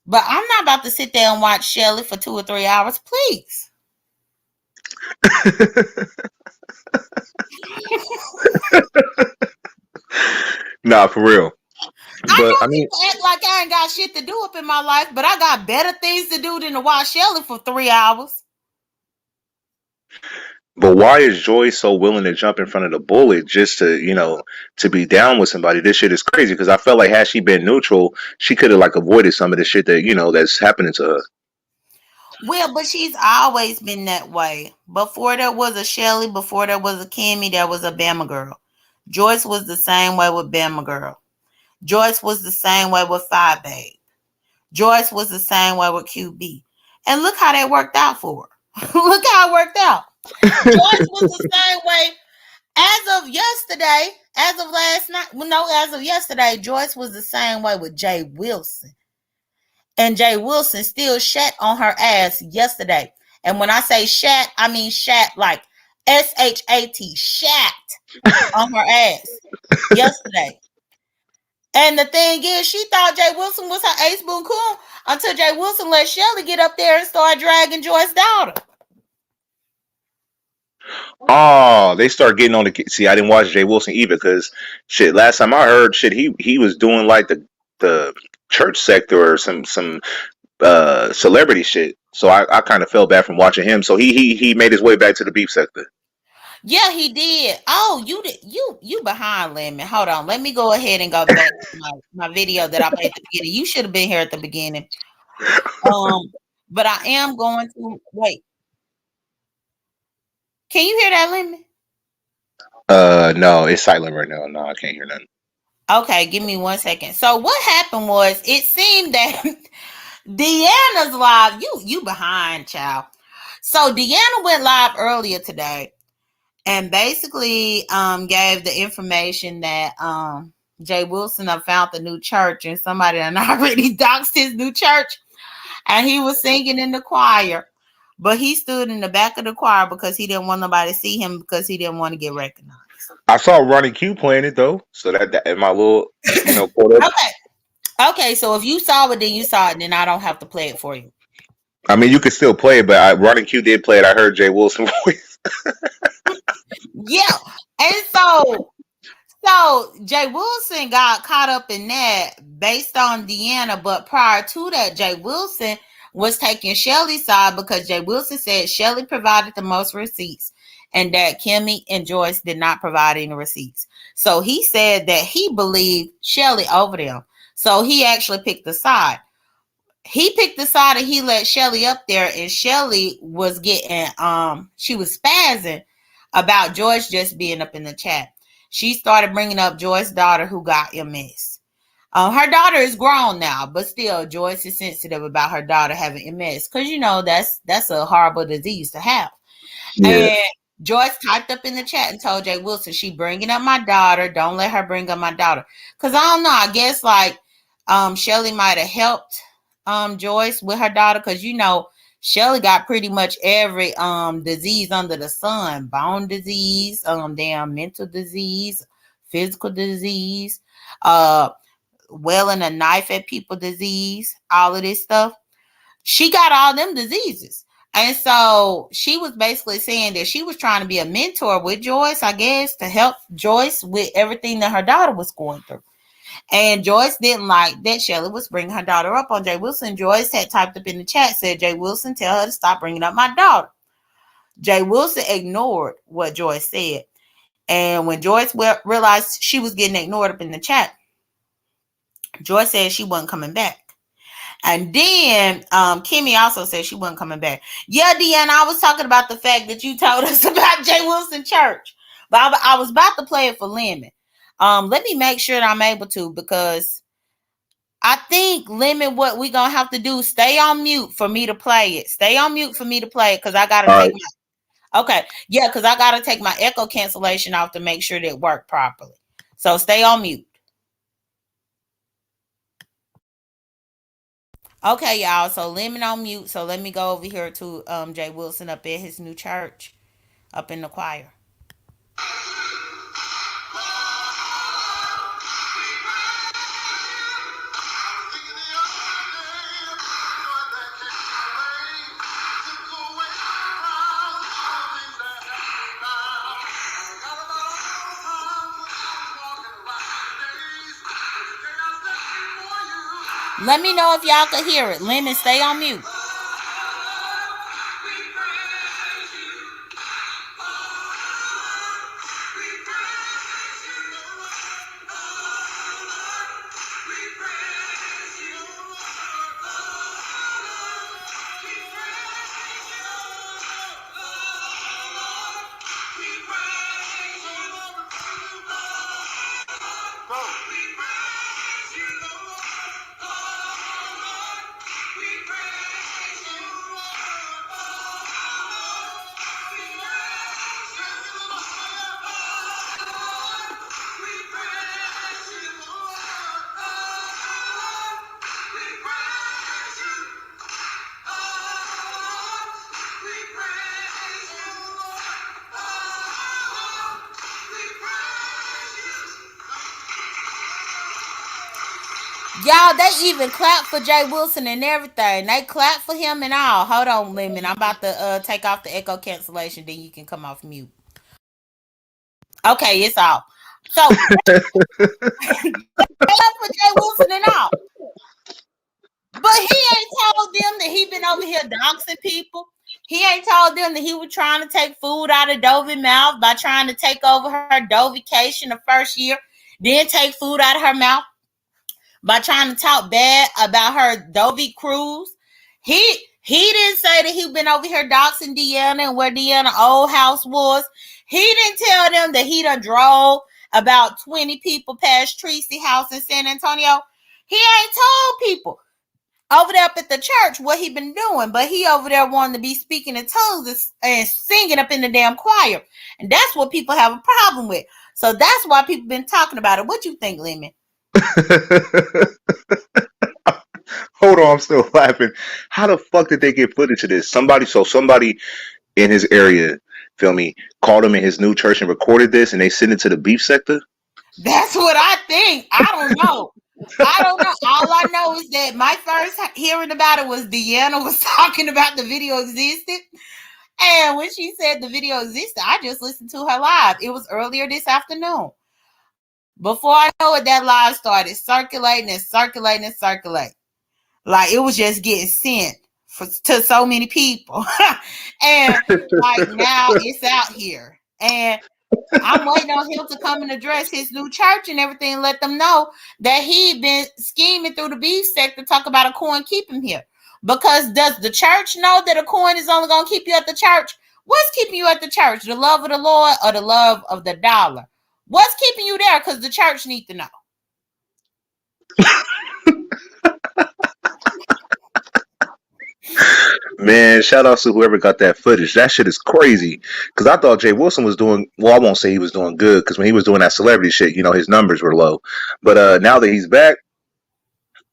But I'm not about to sit there and watch Shelly for 2 or 3 hours, please. Nah, for real. I But know I mean, people act like I ain't got shit to do up in my life, but I got better things to do than to watch Shelly for 3 hours. but why is Joy so willing to jump in front of the bullet just to be down with somebody? This shit is crazy because I felt like had she been neutral, she could have like avoided some of the shit that that's happening to her. Well, but she's always been that way. Before there was a Shelly, before there was a Kimmy, there was a Bama girl. Joyce was the same way with Bama girl. Joyce was the same way with Five Babe. Joyce was the same way with QB. And look how that worked out for her. Look how it worked out. Joyce was the same way as of yesterday, as of last night. Well, no, as of yesterday, Joyce was the same way with Jay Wilson. And Jay Wilson still shat on her ass yesterday. And when I say shat, I mean shat like SHAT, shat on her ass yesterday. And the thing is, she thought Jay Wilson was her ace boon coon until Jay Wilson let Shelly get up there and start dragging Joyce's daughter. Oh, they start getting on the. See, I didn't watch Jay Wilson either because shit. Last time I heard shit, he was doing like the church sector or some celebrity shit. So I kind of felt bad from watching him. So he made his way back to the beef sector. Yeah, he did. Oh, you did you behind, Lemon. Hold on. Let me go ahead and go back to my video that I played at the beginning. You should have been here at the beginning. But I am going to wait. Can you hear that, Lemon? No, it's silent right now. No, I can't hear nothing. Okay, give me 1 second. So what happened was it seemed that Deanna's live. You behind, child. So Deanna went live earlier today and basically gave the information that Jay Wilson found the new church and somebody had already doxed his new church, and he was singing in the choir, but he stood in the back of the choir because he didn't want nobody to see him because he didn't want to get recognized. I saw Ronnie Q playing it though, so that in my little quote. Okay, so if you saw it, then you saw it, then I don't have to play it for you. I mean, you could still play it, but Ronnie Q did play it. I heard Jay Wilson voice. Yeah, and so Jay Wilson got caught up in that based on Deanna, but prior to that, Jay Wilson was taking Shelly's side because Jay Wilson said Shelly provided the most receipts and that Kimmy and Joyce did not provide any receipts. So he said that he believed Shelly over them. So he actually picked the side. He picked the side and he let Shelly up there, and Shelly was getting she was spazzing about Joyce just being up in the chat. She started bringing up Joyce's daughter who got MS. Her daughter is grown now, but still, Joyce is sensitive about her daughter having MS because that's a horrible disease to have. Yeah. And Joyce typed up in the chat and told Jay Wilson, she bringing up my daughter. Don't let her bring up my daughter. Because I don't know. I guess like Shelly might have helped Joyce with her daughter. Because, Shelly got pretty much every disease under the sun. Bone disease, damn mental disease, physical disease, welling a knife at people disease, all of this stuff. She got all them diseases. And so she was basically saying that she was trying to be a mentor with Joyce, I guess, to help Joyce with everything that her daughter was going through. And Joyce didn't like that Shelly was bringing her daughter up on Jay Wilson. Joyce had typed up in the chat, said, Jay Wilson, tell her to stop bringing up my daughter. Jay Wilson ignored what Joyce said. And when Joyce realized she was getting ignored up in the chat, Joyce said she wasn't coming back. And then Kimmy also said she wasn't coming back. Yeah, Deanna, I was talking about the fact that you told us about J. Wilson Church. But I was about to play it for Lemon. Let me make sure that I'm able to, because I think, Lemon, what we going to have to do, stay on mute for me to play it. Stay on mute for me to play it, because I got to All take right. my... Okay, yeah, because I got to take my echo cancellation off to make sure that it worked properly. So stay on mute. Okay, y'all. So Lemon on mute. So let me go over here to Jay Wilson up at his new church, up in the choir. Let me know if y'all can hear it. Lemon, stay on mute. Y'all, they even clap for Jay Wilson and everything. They clap for him and all. Hold on, Lemon. I'm about to take off the echo cancellation. Then you can come off mute. Okay, it's off. So they clap for Jay Wilson and all. But he ain't told them that he been over here doxing people. He ain't told them that he was trying to take food out of Dovey's mouth by trying to take over her Dovication the first year, then take food out of her mouth by trying to talk bad about her Dovey cruise. He didn't say that he been over here doxing Deanna and where Deanna old house was. He didn't tell them that he done drove about 20 people past Tracy house in San Antonio. He ain't told people over there up at the church what he been doing, but he over there wanting to be speaking in tongues and singing up in the damn choir. And that's what people have a problem with. So that's why people been talking about it. What you think, Lemon? Hold on, I'm still laughing. How the fuck did they get footage of this? Somebody in his area, feel me, called him in his new church and recorded this, and they sent it to the beef sector. That's what I think. I don't know. I don't know. All I know is that my first hearing about it was Deanna was talking about the video existed. And when she said the video existed, I just listened to her live. It was earlier this afternoon. Before I know it, that live started circulating and circulating and circulating. Like it was just getting sent to so many people. And like now it's out here. And I'm waiting on him to come and address his new church and everything, let them know that he been scheming through the beef sector, talk about a coin keep him here. Because does the church know that a coin is only going to keep you at the church? What's keeping you at the church? The love of the Lord or the love of the dollar? What's keeping you there? Because the church need to know. Man, shout out to whoever got that footage. That shit is crazy. Because I thought Jay Wilson was doing, well, I won't say he was doing good, because when he was doing that celebrity shit, his numbers were low. But now that he's back,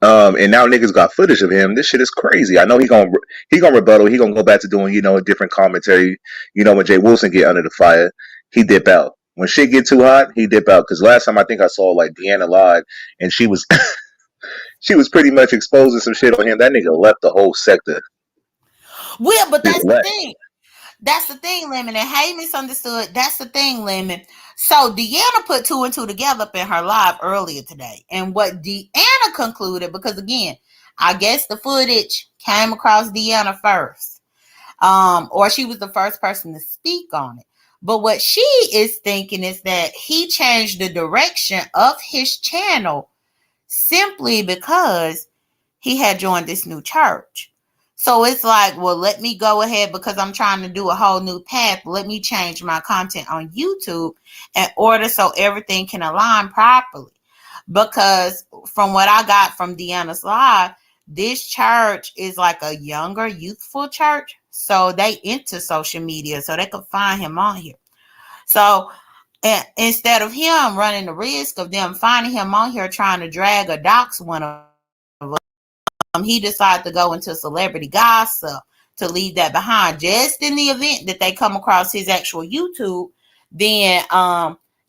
and now niggas got footage of him, this shit is crazy. I know he gonna rebuttal. He gonna go back to doing, a different commentary. When Jay Wilson get under the fire, he dip out. When shit get too hot, he dip out. Because last time I think I saw like Deanna live, and she was she was pretty much exposing some shit on him. That nigga left the whole sector. Well, but Just that's the left. thing. That's the thing, Lemon. And hey, misunderstood. That's the thing, Lemon. So Deanna put two and two together up in her live earlier today. And what Deanna concluded, because again, I guess the footage came across Deanna first. Or she was the first person to speak on it. But what she is thinking is that he changed the direction of his channel simply because he had joined this new church. So it's like, well, let me go ahead because I'm trying to do a whole new path. Let me change my content on YouTube in order so everything can align properly. Because from what I got from Deanna's live, this church is like a younger, youthful church. So they into social media, so they could find him on here. So instead of him running the risk of them finding him on here trying to drag or dox one of us, he decided to go into celebrity gossip to leave that behind. Just in the event that they come across his actual YouTube, then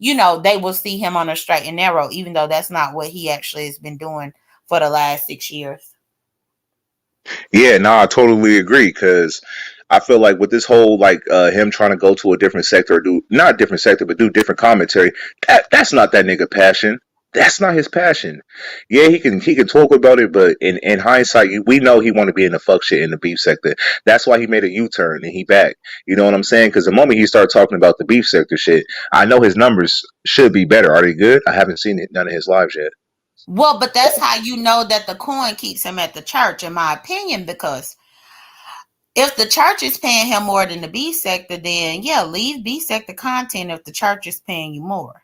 they will see him on a straight and narrow, even though that's not what he actually has been doing for the last 6 years. Yeah, no, I totally agree. Because I feel like with this whole like him trying to go to a different sector, or do not a different sector, but do different commentary. That's not that nigga passion. That's not his passion. Yeah, he can talk about it, but in hindsight, we know he want to be in the fuck shit in the beef sector. That's why he made a U turn and he back. You know what I'm saying? Because the moment he started talking about the beef sector shit, I know his numbers should be better. Are they good? I haven't seen none of his lives yet. Well, but that's how you know that the coin keeps him at the church, in my opinion, because if the church is paying him more than the B sector, then yeah, leave B sector content if the church is paying you more.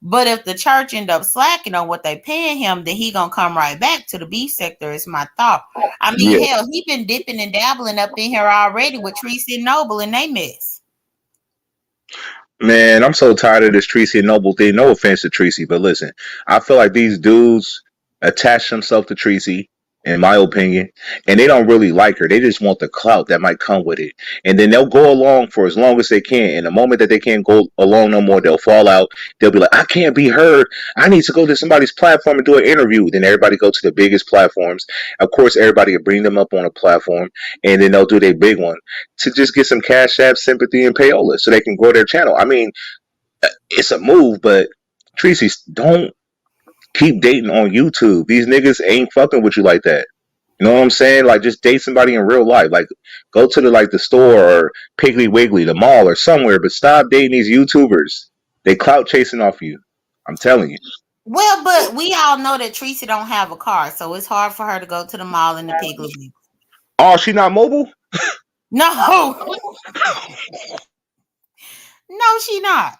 But if the church end up slacking on what they paying him, then he gonna come right back to the B sector. Is my thought. I mean, Yeah. hell, he been dipping and dabbling up in here already with Tracy and Noble, and they mess. Man, I'm so tired of this Tracy and Noble thing. No offense to Tracy, but listen, I feel like these dudes attach themselves to Tracy, in my opinion, and they don't really like her. They just want the clout that might come with it. And then they'll go along for as long as they can. And the moment that they can't go along no more, they'll fall out. They'll be like, I can't be heard. I need to go to somebody's platform and do an interview. Then everybody go to the biggest platforms. Of course, everybody will bring them up on a platform, and then they'll do their big one to just get some cash app, sympathy, and payola so they can grow their channel. I mean, it's a move, but Tracy, don't keep dating on YouTube. These niggas ain't fucking with you like that. You know what I'm saying? Like, just date somebody in real life. Like, go to the store or Piggly Wiggly, the mall or somewhere. But stop dating these YouTubers. They clout chasing off you. I'm telling you. Well, but we all know that Tracy don't have a car, so it's hard for her to go to the mall in the Piggly. Oh, she not mobile? No, no, she not.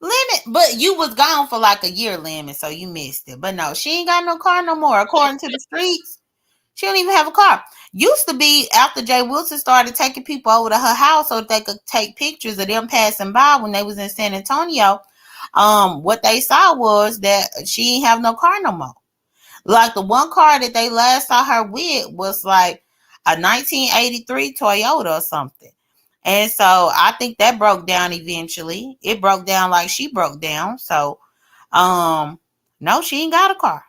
Limit, but you was gone for like a year, Limit, so you missed it. But no, she ain't got no car no more. According to the streets, she don't even have a car. Used to be after Jay Wilson started taking people over to her house so that they could take pictures of them passing by when they was in San Antonio. What they saw was that she ain't have no car no more. Like the one car that they last saw her with was like a 1983 Toyota or something. And so I think that broke down eventually. It broke down like she broke down. So no, she ain't got a car.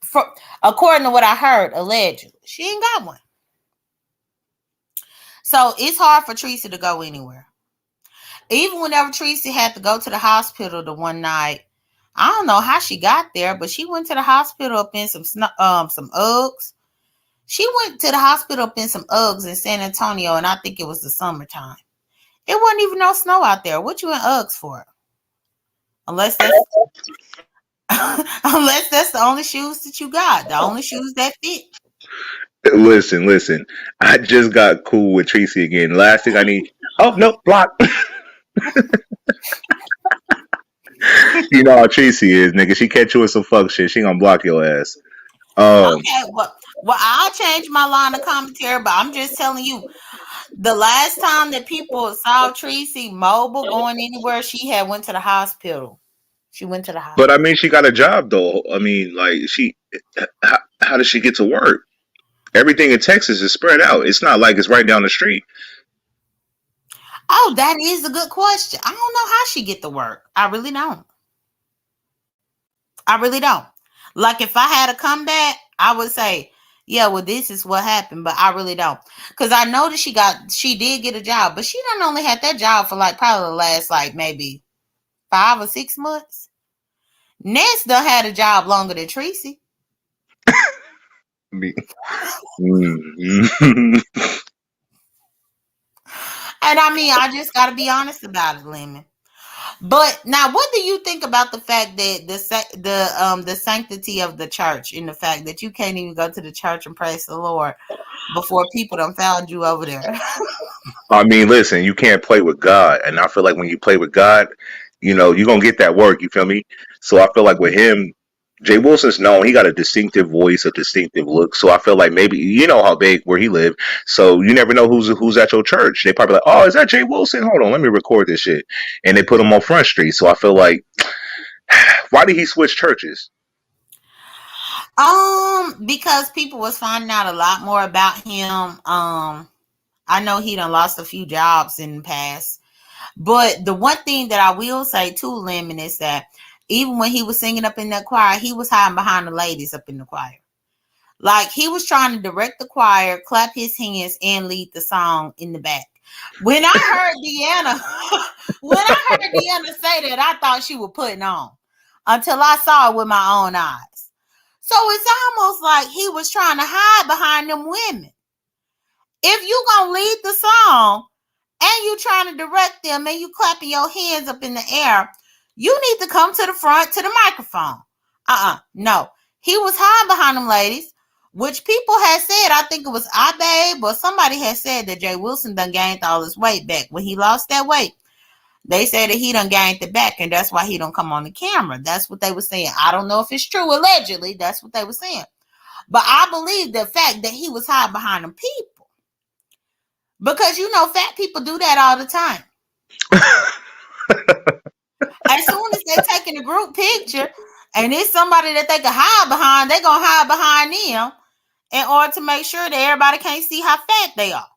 For, according to what I heard, allegedly, she ain't got one. So it's hard for Tracy to go anywhere. Even whenever Tracy had to go to the hospital the one night, I don't know how she got there, but she went to the hospital up in some Uggs. She went to the hospital up in some Uggs in San Antonio, and I think it was the summertime. It wasn't even no snow out there. What you in Uggs for? Unless that's unless that's the only shoes that you got, the only shoes that fit. Listen, listen. I just got cool with Tracy again. Last thing I need. Oh no, block. You know how Tracy is, nigga. She catch you with some fuck shit. She gonna block your ass. Um, Okay, well, I'll change my line of commentary, but I'm just telling you, the last time that people saw Tracy mobile going anywhere, she had went to the hospital. She went to the but I hospital. mean, she got a job though. I mean, like she. How does she get to work? Everything in Texas is spread out. It's not like it's right down the street. Oh, that is a good question. I don't know how she get to work. I really don't. I really don't. Like if I had a comeback, I would say, yeah, well, this is what happened, but I really don't. Because I know that she did get a job, but she done only had that job for like probably the last like maybe 5 or 6 months. Ness done had a job longer than Tracy. Mm. And I mean, I just got to be honest about it, Lemon. But now, what do you think about the fact that the sanctity of the church and the fact that you can't even go to the church and praise the Lord before people done found you over there? I mean, listen, you can't play with God, and I feel like when you play with God, you know you're gonna get that work. You feel me? So I feel like with him, Jay Wilson's known. He got a distinctive voice, a distinctive look. So I feel like maybe you know how big where he lived. So you never know who's at your church. They probably like, oh, is that Jay Wilson? Hold on, let me record this shit, and they put him on Front Street. So I feel like, why did he switch churches? Because people was finding out a lot more about him. I know he done lost a few jobs in the past. But the one thing that I will say too, Lemon, is that even when he was singing up in that choir, he was hiding behind the ladies up in the choir. Like he was trying to direct the choir, clap his hands, and lead the song in the back. When I heard Deanna, when I heard Deanna say that, I thought she was putting on until I saw it with my own eyes. So it's almost like he was trying to hide behind them women. If you gonna lead the song and you trying to direct them and you clapping your hands up in the air, you need to come to the front to the microphone. No. He was hiding behind them ladies, which people had said, I think it was Abe, but somebody had said that Jay Wilson done gained all his weight back. When he lost that weight, they said that he done gained it back, and that's why he don't come on the camera. That's what they were saying. I don't know if it's true. Allegedly, that's what they were saying. But I believe the fact that he was hiding behind them people. Because you know, fat people do that all the time. As soon as they taking a group picture and it's somebody that they can hide behind, they gonna hide behind them in order to make sure that everybody can't see how fat they are.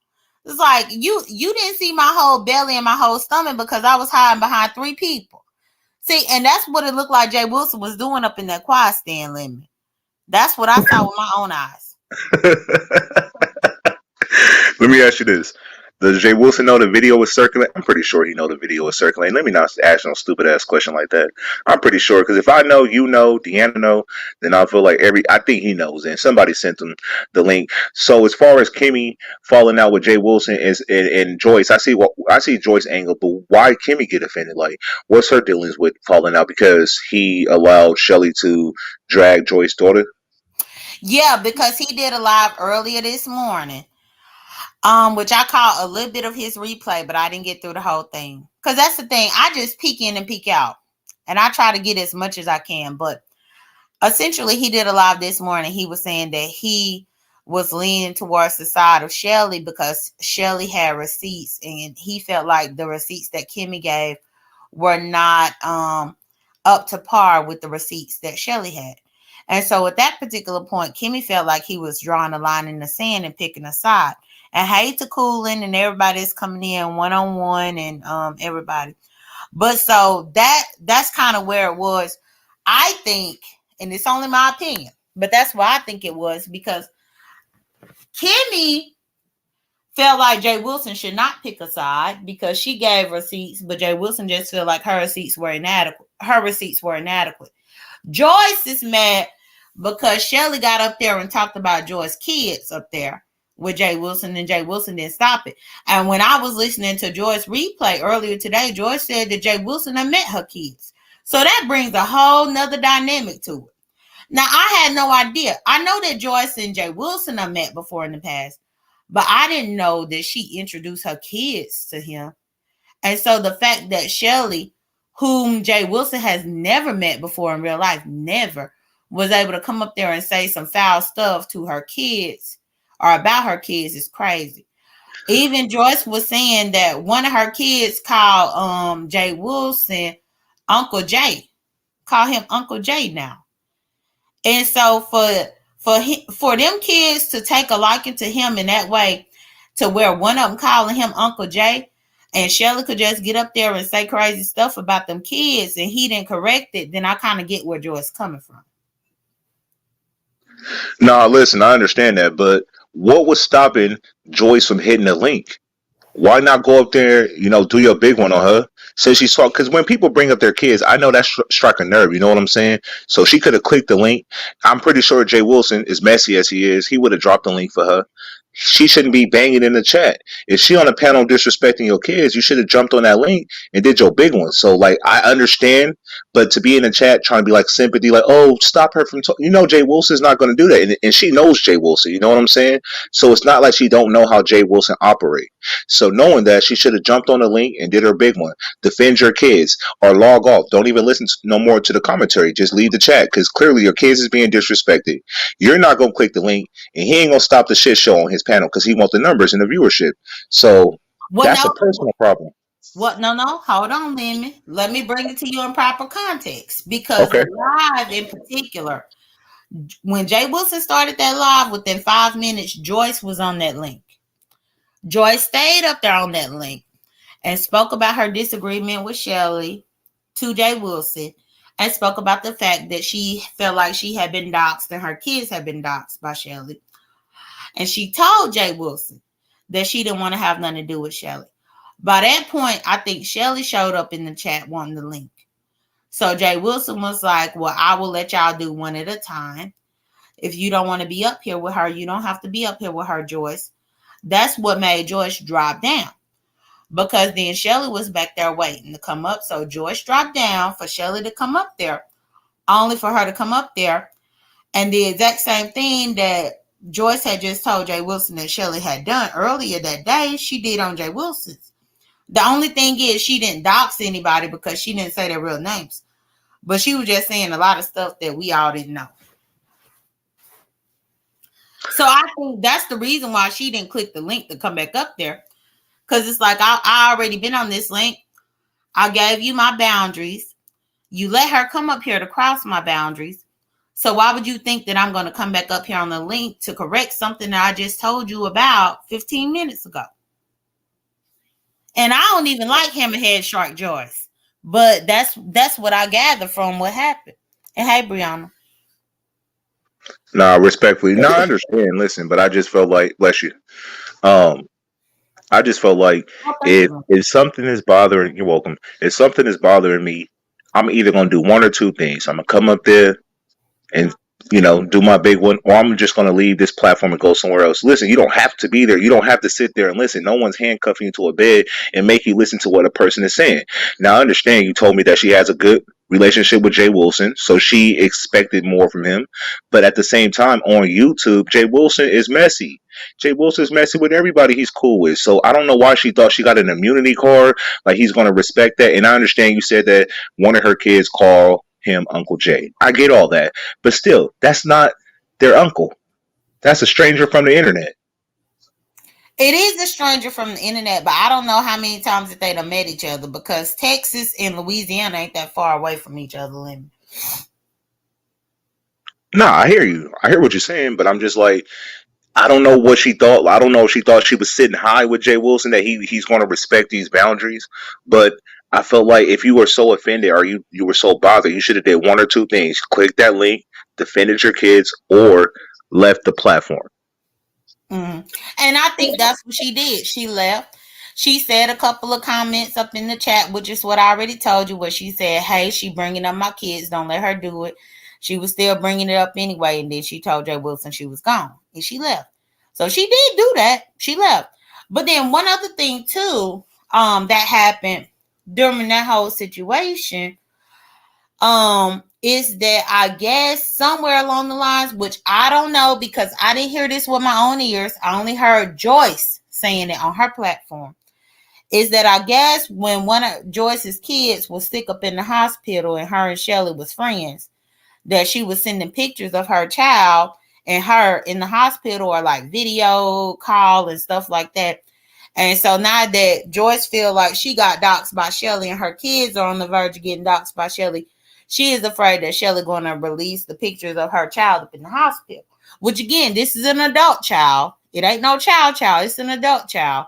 It's like you didn't see my whole belly and my whole stomach because I was hiding behind 3 people. See, and that's what it looked like Jay Wilson was doing up in that choir stand, Lemon. That's what I saw with my own eyes. Let me ask you this. Does Jay Wilson know the video was circulating? I'm pretty sure he know the video was circulating. Let me not ask no stupid ass question like that. I'm pretty sure because if I know, you know, Deanna know, then I feel like I think he knows, and somebody sent him the link. So as far as Kimmy falling out with Jay Wilson and Joyce, I see Joyce angle, but why Kimmy get offended? Like, what's her dealings with falling out because he allowed Shelly to drag Joyce's daughter? Yeah, because he did a live earlier this morning. Which I caught a little bit of his replay, but I didn't get through the whole thing. Cause that's the thing. I just peek in and peek out. And I try to get as much as I can. But essentially he did a live this morning. He was saying that he was leaning towards the side of Shelly because Shelly had receipts and he felt like the receipts that Kimmy gave were not up to par with the receipts that Shelly had. And so at that particular point, Kimmy felt like he was drawing a line in the sand and picking a side. And hey to Coolin and everybody's coming in one on one and everybody. But so that's kind of where it was. I think, and it's only my opinion, but that's why I think it was because Kimmy felt like Jay Wilson should not pick a side because she gave receipts, but Jay Wilson just felt like her receipts were inadequate. Joyce is mad because Shelly got up there and talked about Joyce's kids up there. with Jay Wilson, and Jay Wilson didn't stop it. And when I was listening to Joyce replay earlier today, Joyce said that Jay Wilson had met her kids. So that brings a whole nother dynamic to it. Now, I had no idea. I know that Joyce and Jay Wilson have met before in the past, but I didn't know that she introduced her kids to him. And so the fact that Shelly, whom Jay Wilson has never met before in real life, never, was able to come up there and say some foul stuff to her kids or about her kids is crazy. Even Joyce was saying that one of her kids called Jay Wilson Uncle Jay. Call him Uncle Jay now. And so for them kids to take a liking to him in that way, to where one of them calling him Uncle Jay, and Shelly could just get up there and say crazy stuff about them kids, and he didn't correct it, then I kind of get where Joy's coming from. No, listen, I understand that, but what was stopping Joyce from hitting the link? Why not go up there, do your big one on her? Say she saw, because when people bring up their kids, I know that strike a nerve. You know what I'm saying? So she could have clicked the link. I'm pretty sure Jay Wilson, as messy as he is, he would have dropped the link for her. She shouldn't be banging in the chat. If she on a panel disrespecting your kids, you should have jumped on that link and did your big one. So like I understand, but to be in the chat trying to be like sympathy, like, oh, stop her from Jay Wilson's not going to do that, and she knows Jay Wilson. You know what I'm saying? So it's not like she don't know how Jay Wilson operate. So knowing that, she should have jumped on the link and did her big one. Defend your kids or log off. Don't even listen no more to the commentary. Just leave the chat because clearly your kids is being disrespected. You're not gonna click the link, and he ain't gonna stop the shit show on his panel because he wants the numbers and the viewership. So Well, that's a no, personal problem. what? No, no, hold on, Lemon. Let me bring it to you in proper context because Okay. the live in particular, when Jay Wilson started that live, within 5 minutes, Joyce was on that link. Joyce stayed up there on that link and spoke about her disagreement with Shelly to Jay Wilson, and spoke about the fact that she felt like she had been doxxed and her kids had been doxxed by Shelly. And she told Jay Wilson that she didn't want to have nothing to do with Shelly. By that point, I think Shelly showed up in the chat wanting the link. So Jay Wilson was like, well, I will let y'all do one at a time. If you don't want to be up here with her, you don't have to be up here with her, Joyce. That's what made Joyce drop down. Because then Shelly was back there waiting to come up. So Joyce dropped down for Shelly to come up there, only for her to come up there. And the exact same thing that Joyce had just told Jay Wilson that Shelly had done earlier that day, she did on Jay Wilson's. The only thing is she didn't dox anybody because she didn't say their real names. But she was just saying a lot of stuff that we all didn't know. So I think that's the reason why she didn't click the link to come back up there. Because it's like, I already been on this link. I gave you my boundaries. You let her come up here to cross my boundaries. So why would you think that I'm going to come back up here on the link to correct something that I just told you about 15 minutes ago? And I don't even like Hammerhead Shark Joyce. But that's what I gather from what happened. And hey, Brianna. Nah, respectfully. No, I understand. Listen, but I just felt like, bless you. Um, I just felt like Oh, thank if you. if something is bothering, you're welcome. If something is bothering me, I'm either gonna do one or two things. I'm gonna come up there and do my big one, or I'm just going to leave this platform and go somewhere else. Listen, you don't have to be there. You don't have to sit there and listen. No one's handcuffing you to a bed and make you listen to what a person is saying. Now, I understand you told me that she has a good relationship with Jay Wilson, so she expected more from him. But at the same time, on YouTube, Jay Wilson is messy. Jay Wilson's messy with everybody he's cool with. So I don't know why she thought she got an immunity card. Like he's going to respect that. And I understand you said that one of her kids called him Uncle Jay. I get all that. But still, that's not their uncle. That's a stranger from the internet. It is a stranger from the internet, but I don't know how many times that they'd have met each other because Texas and Louisiana ain't that far away from each other. Lemon. Nah, I hear you. I hear what you're saying, but I'm just like, I don't know what she thought. I don't know if she thought she was sitting high with Jay Wilson that he's going to respect these boundaries. But I felt like if you were so offended or you were so bothered, you should have did one or two things: click that link, defended your kids, or left the platform. Mm-hmm. And I think that's what she did. She left. She said a couple of comments up in the chat, which is what I already told you, where she said, hey, she bringing up my kids. Don't let her do it. She was still bringing it up anyway. And then she told Jay Wilson she was gone. And she left. So she did do that. She left. But then one other thing too, that happened during that whole situation, is that I guess somewhere along the lines, which I don't know because I didn't hear this with my own ears. I only heard Joyce saying it on her platform. Is that I guess when one of Joyce's kids was sick up in the hospital and her and Shelly was friends, that she was sending pictures of her child and her in the hospital or like video call and stuff like that. And so now that Joyce feel like she got doxxed by Shelly and her kids are on the verge of getting doxxed by Shelly, she is afraid that Shelly going to release the pictures of her child up in the hospital. Which again, this is an adult child. It ain't no child. It's an adult child.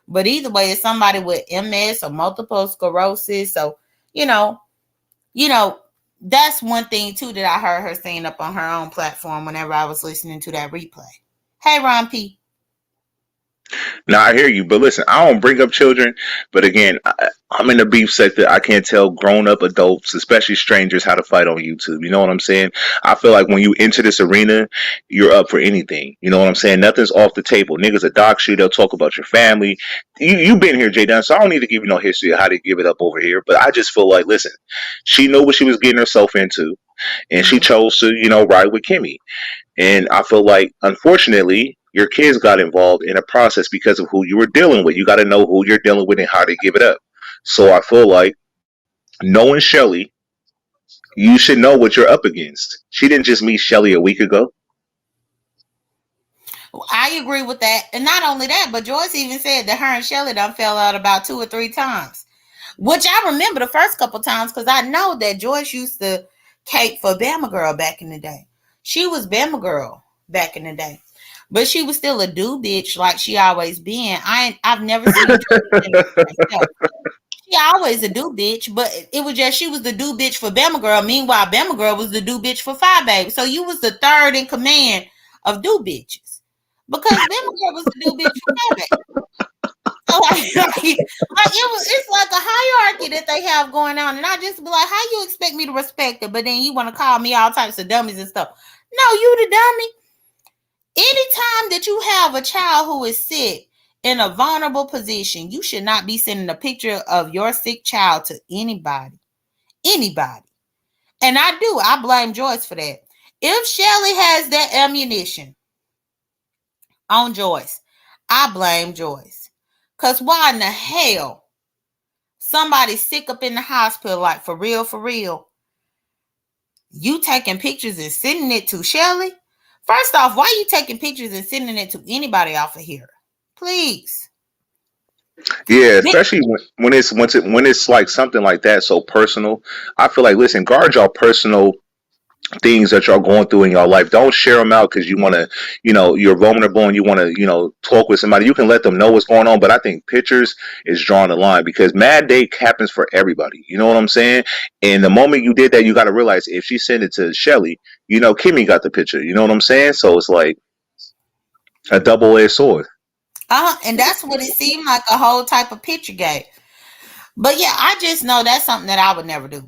But either way, it's somebody with MS or multiple sclerosis. So, you know, you know, that's one thing too that I heard her saying up on her own platform whenever I was listening to that replay. Hey, Ron P. Now I hear you, but listen, I don't bring up children. But again, I'm in the beef sector. I can't tell grown up adults, especially strangers, how to fight on YouTube. You know what I'm saying? I feel like when you enter this arena, you're up for anything. You know what I'm saying? Nothing's off the table. Niggas a dox you. They'll talk about your family. You've been here, J.Dunn, so I don't need to give you no history of how to give it up over here. But I just feel like, listen, she knew what she was getting herself into, and she Mm-hmm. chose to, ride with Kimmy. And I feel like, unfortunately, your kids got involved in a process because of who you were dealing with. You got to know who you're dealing with and how to give it up. So I feel like, knowing Shelly, you should know what you're up against. She didn't just meet Shelly a week ago. I agree with that. And not only that, but Joyce even said that her and Shelly done fell out about 2 or 3 times. Which I remember the first couple times because I know that Joyce used to cape for Bama Girl back in the day. She was Bama Girl back in the day. But she was still a do bitch like she always been. I've never seen Joyce herself. She always a do bitch, but it was just she was the do bitch for Bama Girl. Meanwhile, Bama Girl was the do bitch for Five Baby. So you was the third in command of do bitches. Because Bama Girl was the do bitch for Five Baby. So it's like a hierarchy that they have going on. And I just be like, how you expect me to respect it? But then you want to call me all types of dummies and stuff. No, you the dummy. Anytime that you have a child who is sick in a vulnerable position, you should not be sending a picture of your sick child to anybody. Anybody. And I blame Joyce for that. If Shelly has that ammunition on Joyce, I blame Joyce. Because why in the hell somebody sick up in the hospital, like for real, you taking pictures and sending it to Shelly? First off, why are you taking pictures and sending it to anybody off of here? Please. Yeah, especially when it's like something like that, so personal. I feel like, listen, guard y'all personal things that y'all going through in your life. Don't share them out because you want to, you're vulnerable and you want to, talk with somebody. You can let them know what's going on, but I think pictures is drawing the line because mad day happens for everybody. You know what I'm saying? And the moment you did that, you got to realize if she sent it to Shelly, Kimmy got the picture. You know what I'm saying? So it's like a double-edged sword. And that's what it seemed like, a whole type of picture game. But yeah, I just know that's something that I would never do.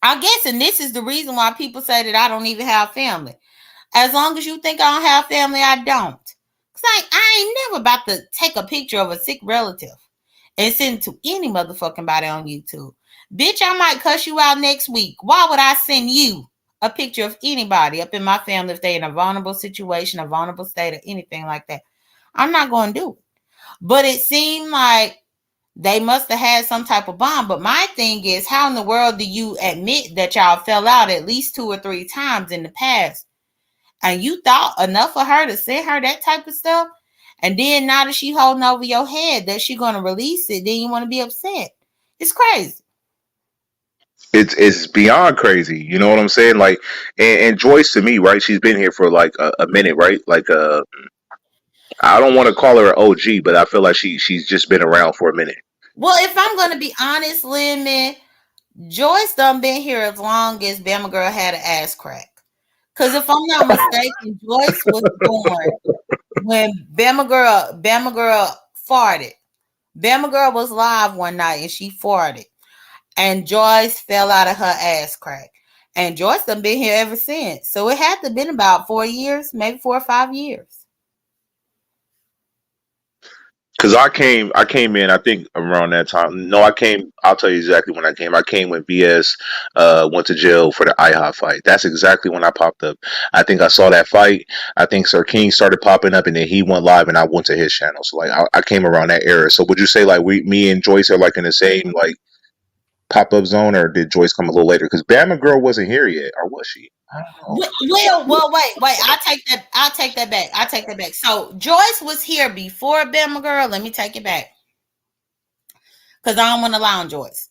I guess, and this is the reason why people say that I don't even have family. As long as you think I don't have family, I don't. Cause I ain't never about to take a picture of a sick relative and send it to any motherfucking body on YouTube. Bitch, I might cuss you out next week. Why would I send you a picture of anybody up in my family if they're in a vulnerable situation, a vulnerable state, or anything like that? I'm not going to do it. But it seemed like they must have had some type of bond. But my thing is, how in the world do you admit that y'all fell out at least 2 or 3 times in the past? And you thought enough of her to send her that type of stuff? And then now that she holding over your head that she going to release it, then you want to be upset. It's crazy. It's beyond crazy. You know what I'm saying? Like, and Joyce, to me, right? She's been here for like a minute, right? Like, I don't want to call her an OG, but I feel like she's just been around for a minute. Well, if I'm going to be honest, Lemon, Joyce done been here as long as Bama Girl had an ass crack. Because if I'm not mistaken, Joyce was born when Bama Girl farted. Bama Girl was live one night and she farted. And Joyce fell out of her ass crack. And Joyce done been here ever since. So it had to been about 4 years, maybe 4 or 5 years. Cause I came in. I think around that time. No, I came. I'll tell you exactly when I came. I came when BS went to jail for the IHOP fight. That's exactly when I popped up. I think I saw that fight. I think Sir King started popping up, and then he went live, and I went to his channel. So like, I came around that era. So would you say like me and Joyce are like in the same like pop up zone, or did Joyce come a little later? Because Bama Girl wasn't here yet, or was she? I don't know. Well, wait. I take that. I take that back. I take that back. So Joyce was here before Bama Girl. Let me take it back because I don't want to lie on Joyce.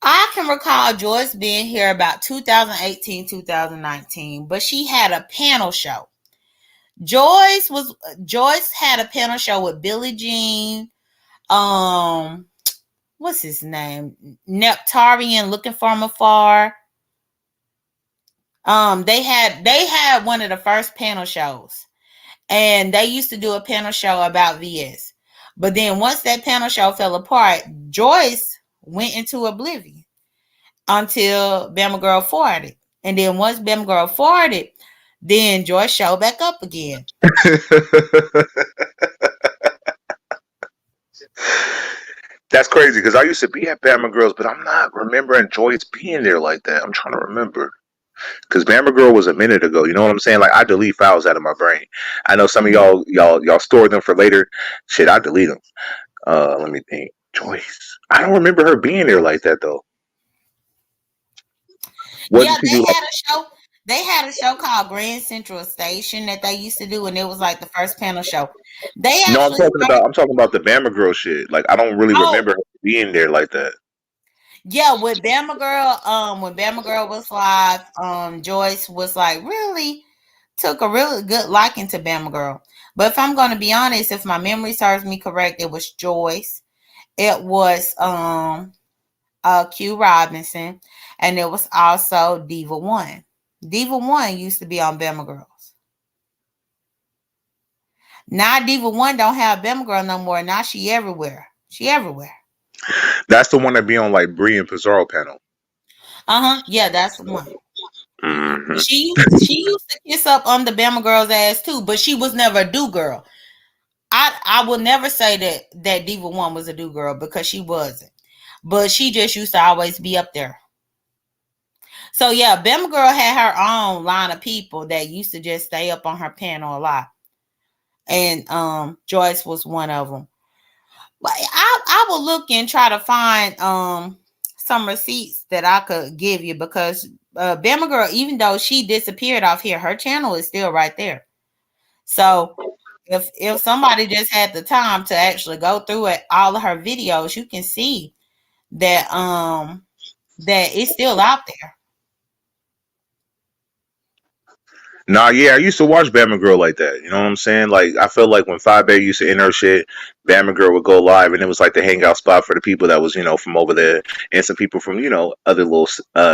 I can recall Joyce being here about 2018, 2019, but she had a panel show. Joyce had a panel show with Billie Jean. Um, what's his name? Neptarian, looking from afar. They had one of the first panel shows, and they used to do a panel show about VS. But then once that panel show fell apart, Joyce went into oblivion until Bama Girl farted. And then once Bama Girl farted, then Joyce showed back up again. That's crazy because I used to be at Bama Girls, but I'm not remembering Joyce being there like that. I'm trying to remember because Bama Girl was a minute ago. You know what I'm saying? Like I delete files out of my brain. I know some of y'all store them for later. Shit, I delete them. Let me think. Joyce. I don't remember her being there like that though. What Yeah, did she do? Like, they had a show called Grand Central Station that they used to do, and it was like the first panel show. They no, actually started. I'm talking about the Bama Girl shit. Like I don't really Oh, remember her being there like that. yeah, with Bama Girl, when Bama Girl was live, Joyce was like really took a really good liking to Bama Girl. But if I'm going to be honest, if my memory serves me correct, it was Joyce. It was Q Robinson, and it was also Diva One. Diva One used to be on Bama Girls. Now Diva One don't have Bama Girl no more. Now she everywhere. She everywhere. That's the one that be on like Brie and Pizarro panel. Uh-huh. Yeah, that's the one. Hmm. She used to kiss up on the Bama Girl's ass too, but she was never a do girl. I will never say that Diva One was a do girl because she wasn't. But she just used to always be up there. So yeah, Bama Girl had her own line of people that used to just stay up on her panel a lot. And Joyce was one of them. But I will look and try to find some receipts that I could give you because Bama Girl, even though she disappeared off here, her channel is still right there. So if somebody just had the time to actually go through it, all of her videos, you can see that it's still out there. Nah, yeah, I used to watch Bama Girl like that. You know what I'm saying? Like, I felt like when Five Bay used to enter shit, Bama Girl would go live, and it was like the hangout spot for the people that was, from over there, and some people from, other little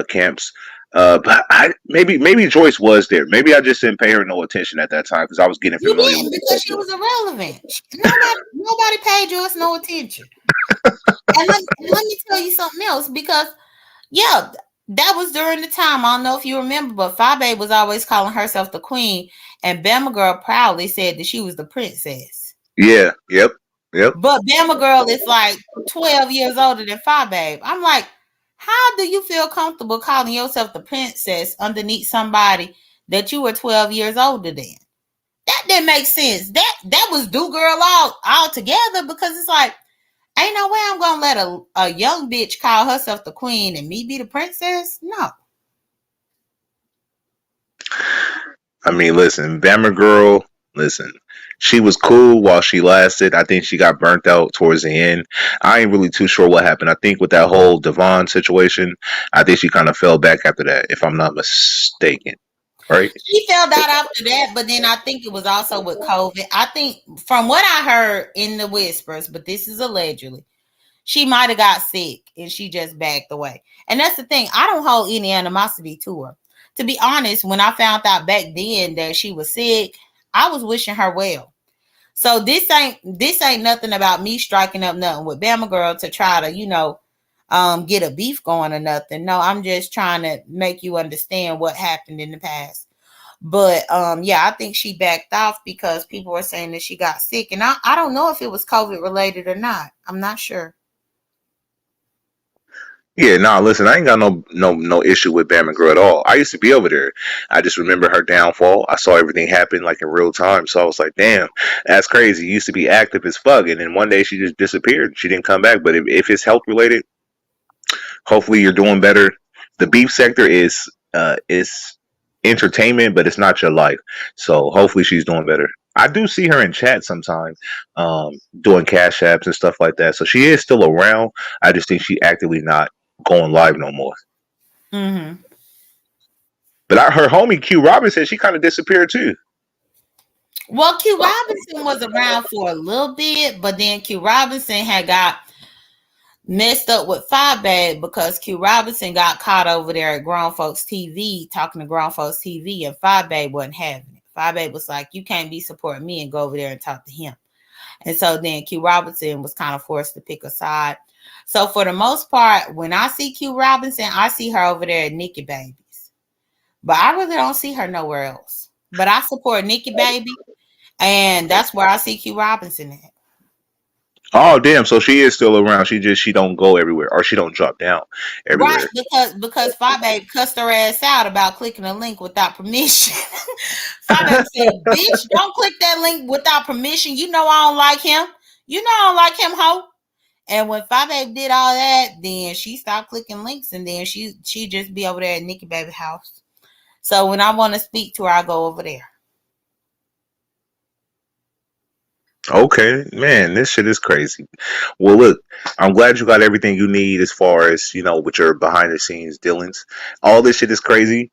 camps. But maybe Joyce was there. Maybe I just didn't pay her no attention at that time because I was getting You familiar didn't with the because she culture. was irrelevant. Nobody paid us no attention. And let me tell you something else because yeah, that was during the time. I don't know if you remember, but Fabe was always calling herself the queen, and Bama Girl proudly said that she was the princess. Yeah, yep, yep. But Bama Girl is like 12 years older than Fabe. I'm like, how do you feel comfortable calling yourself the princess underneath somebody that you were 12 years older than? That didn't make sense. That was do girl all together because it's like ain't no way I'm gonna let a young bitch call herself the queen and me be the princess. No. I mean, listen, Bama Girl, listen, she was cool while she lasted. I think she got burnt out towards the end. I ain't really too sure what happened. I think with that whole Devon situation, I think she kind of fell back after that, if I'm not mistaken. Right? She fell out after that, but then I think it was also with COVID. I think from what I heard in the whispers, but this is allegedly, she might have got sick and she just backed away. And that's the thing. I don't hold any animosity to her. To be honest, when I found out back then that she was sick, I was wishing her well. So this ain't nothing about me striking up nothing with Bama Girl to try to, get a beef going or nothing. No, I'm just trying to make you understand what happened in the past. But yeah, I think she backed off because people were saying that she got sick. And I don't know if it was COVID related or not. I'm not sure. Yeah, nah, listen, I ain't got no issue with Bama Girl at all. I used to be over there. I just remember her downfall. I saw everything happen like in real time. So I was like, damn, that's crazy. You used to be active as fuck, and then one day she just disappeared. She didn't come back. But if it's health related, hopefully you're doing better. The beef sector is entertainment, but it's not your life. So hopefully she's doing better. I do see her in chat sometimes, doing cash apps and stuff like that. So she is still around. I just think she actively not going live no more. Mm-hmm. But her homie Q Robinson, she kind of disappeared too. Well, Q Robinson was around for a little bit, but then Q Robinson had got messed up with Five Bag because Q Robinson got caught over there at Grown Folks TV talking to Grown Folks TV, and Five Bag wasn't having it. Five Bag was like, "You can't be supporting me and go over there and talk to him." And so then Q Robinson was kind of forced to pick a side. So for the most part, when I see Q Robinson, I see her over there at Nikki Babies. But I really don't see her nowhere else. But I support Nikki Baby, and that's where I see Q Robinson at. Oh damn! So she is still around. She don't go everywhere, or she don't drop down Right, everywhere. because Fabe cussed her ass out about clicking a link without permission. Fabe said, "Bitch, don't click that link without permission. You know I don't like him. You know I don't like him, ho." And when Fabe did all that, then she stopped clicking links, and then she just be over there at Nikki Baby house. So when I want to speak to her, I go over there. Okay, man, this shit is crazy. Well, look, I'm glad you got everything you need as far as with your behind the scenes dealings. All this shit is crazy.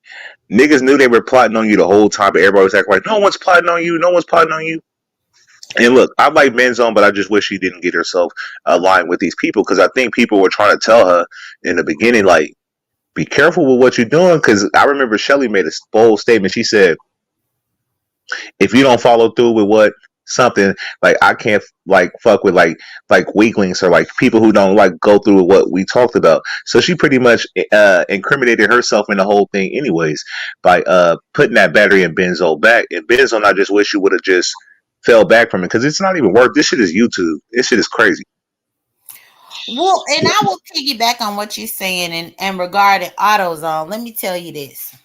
Niggas knew they were plotting on you the whole time, but everybody was acting like no one's plotting on you. No one's plotting on you. And look, I like Benzone, but I just wish she didn't get herself aligned with these people because I think people were trying to tell her in the beginning, like, be careful with what you're doing. Because I remember Shelly made a bold statement. She said, if you don't follow through with what something like I can't like fuck with like weaklings or like people who don't like go through with what we talked about. So she pretty much incriminated herself in the whole thing anyways by putting that battery in Benzo back. And Benzo, I just wish you would have just fell back from it because it's not even worth. This shit is YouTube. This shit is crazy. Well, and I will piggyback on what you're saying and regarding AutoZone. Let me tell you this.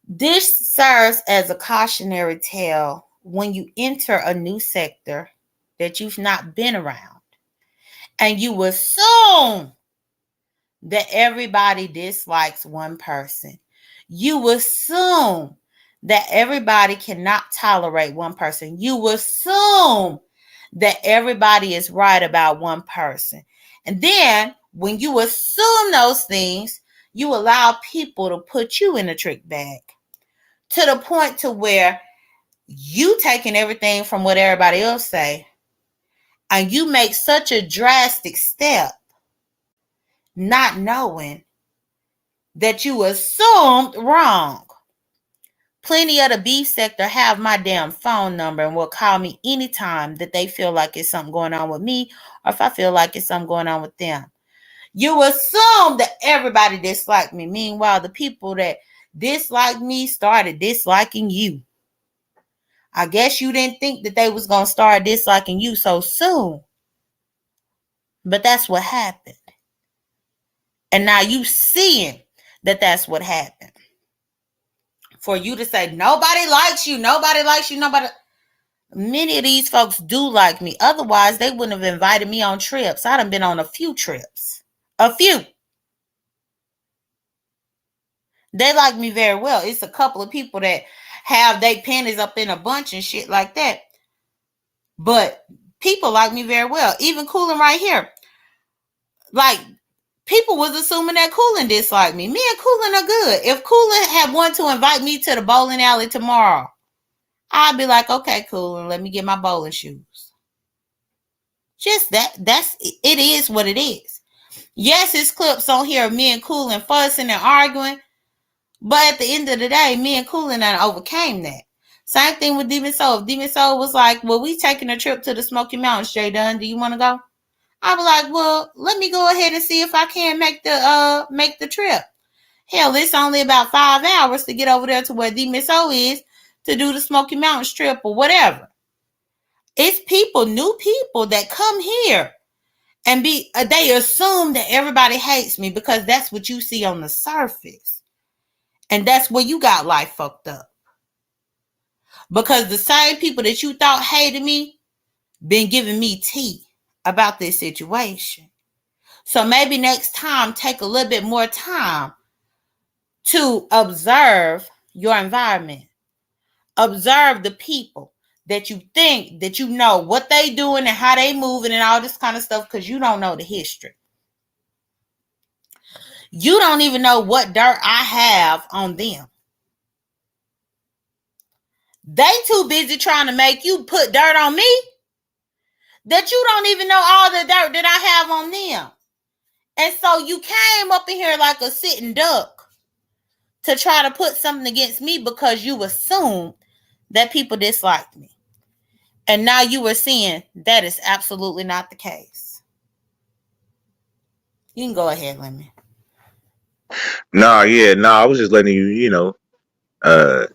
This serves as a cautionary tale when you enter a new sector that you've not been around and you assume that everybody dislikes one person. You assume that everybody cannot tolerate one person. You assume that everybody is right about one person. And then when you assume those things, you allow people to put you in a trick bag to the point to where you taking everything from what everybody else say and you make such a drastic step not knowing that you assumed wrong. Plenty of the beef sector have my damn phone number and will call me anytime that they feel like it's something going on with me or if I feel like it's something going on with them. You assume that everybody disliked me. Meanwhile, the people that disliked me started disliking you. I guess you didn't think that they was going to start disliking you so soon. But that's what happened. And now you seeing that that's what happened. For you to say, nobody likes you, nobody likes you, nobody. Many of these folks do like me. Otherwise, they wouldn't have invited me on trips. I done been on a few trips. A few. They like me very well. It's a couple of people that have their panties up in a bunch and shit like that. But people like me very well. Even Coolin right here. Like, people was assuming that Coolin disliked me. Me and Coolin are good. If Coolin had wanted to invite me to the bowling alley tomorrow, I'd be like, okay, Coolin, let me get my bowling shoes. Just that's it is what it is. Yes, it's clips on here of me and Coolin fussing and arguing. But at the end of the day, me and Coolin overcame that. Same thing with Demon Soul. If Demon Soul was like, well, we taking a trip to the Smoky Mountains, J.Dunn. Do you want to go? I'd be like, well, let me go ahead and see if I can make the trip. Hell, it's only about 5 hours to get over there to where the Miss O is to do the Smoky Mountains trip or whatever. It's people, new people that come here and they assume that everybody hates me because that's what you see on the surface. And that's where you got life fucked up. Because the same people that you thought hated me been giving me tea about this situation. So maybe next time take a little bit more time to observe your environment. Observe the people that you think that you know what they doing and how they moving and all this kind of stuff because you don't know the history. You don't even know what dirt I have on them. They too busy trying to make you put dirt on me that you don't even know all the dirt that I have on them. And so you came up in here like a sitting duck to try to put something against me because you assumed that people disliked me. And now you are seeing that is absolutely not the case. You can go ahead, Lemon. Nah, yeah, nah. I was just letting you, uh,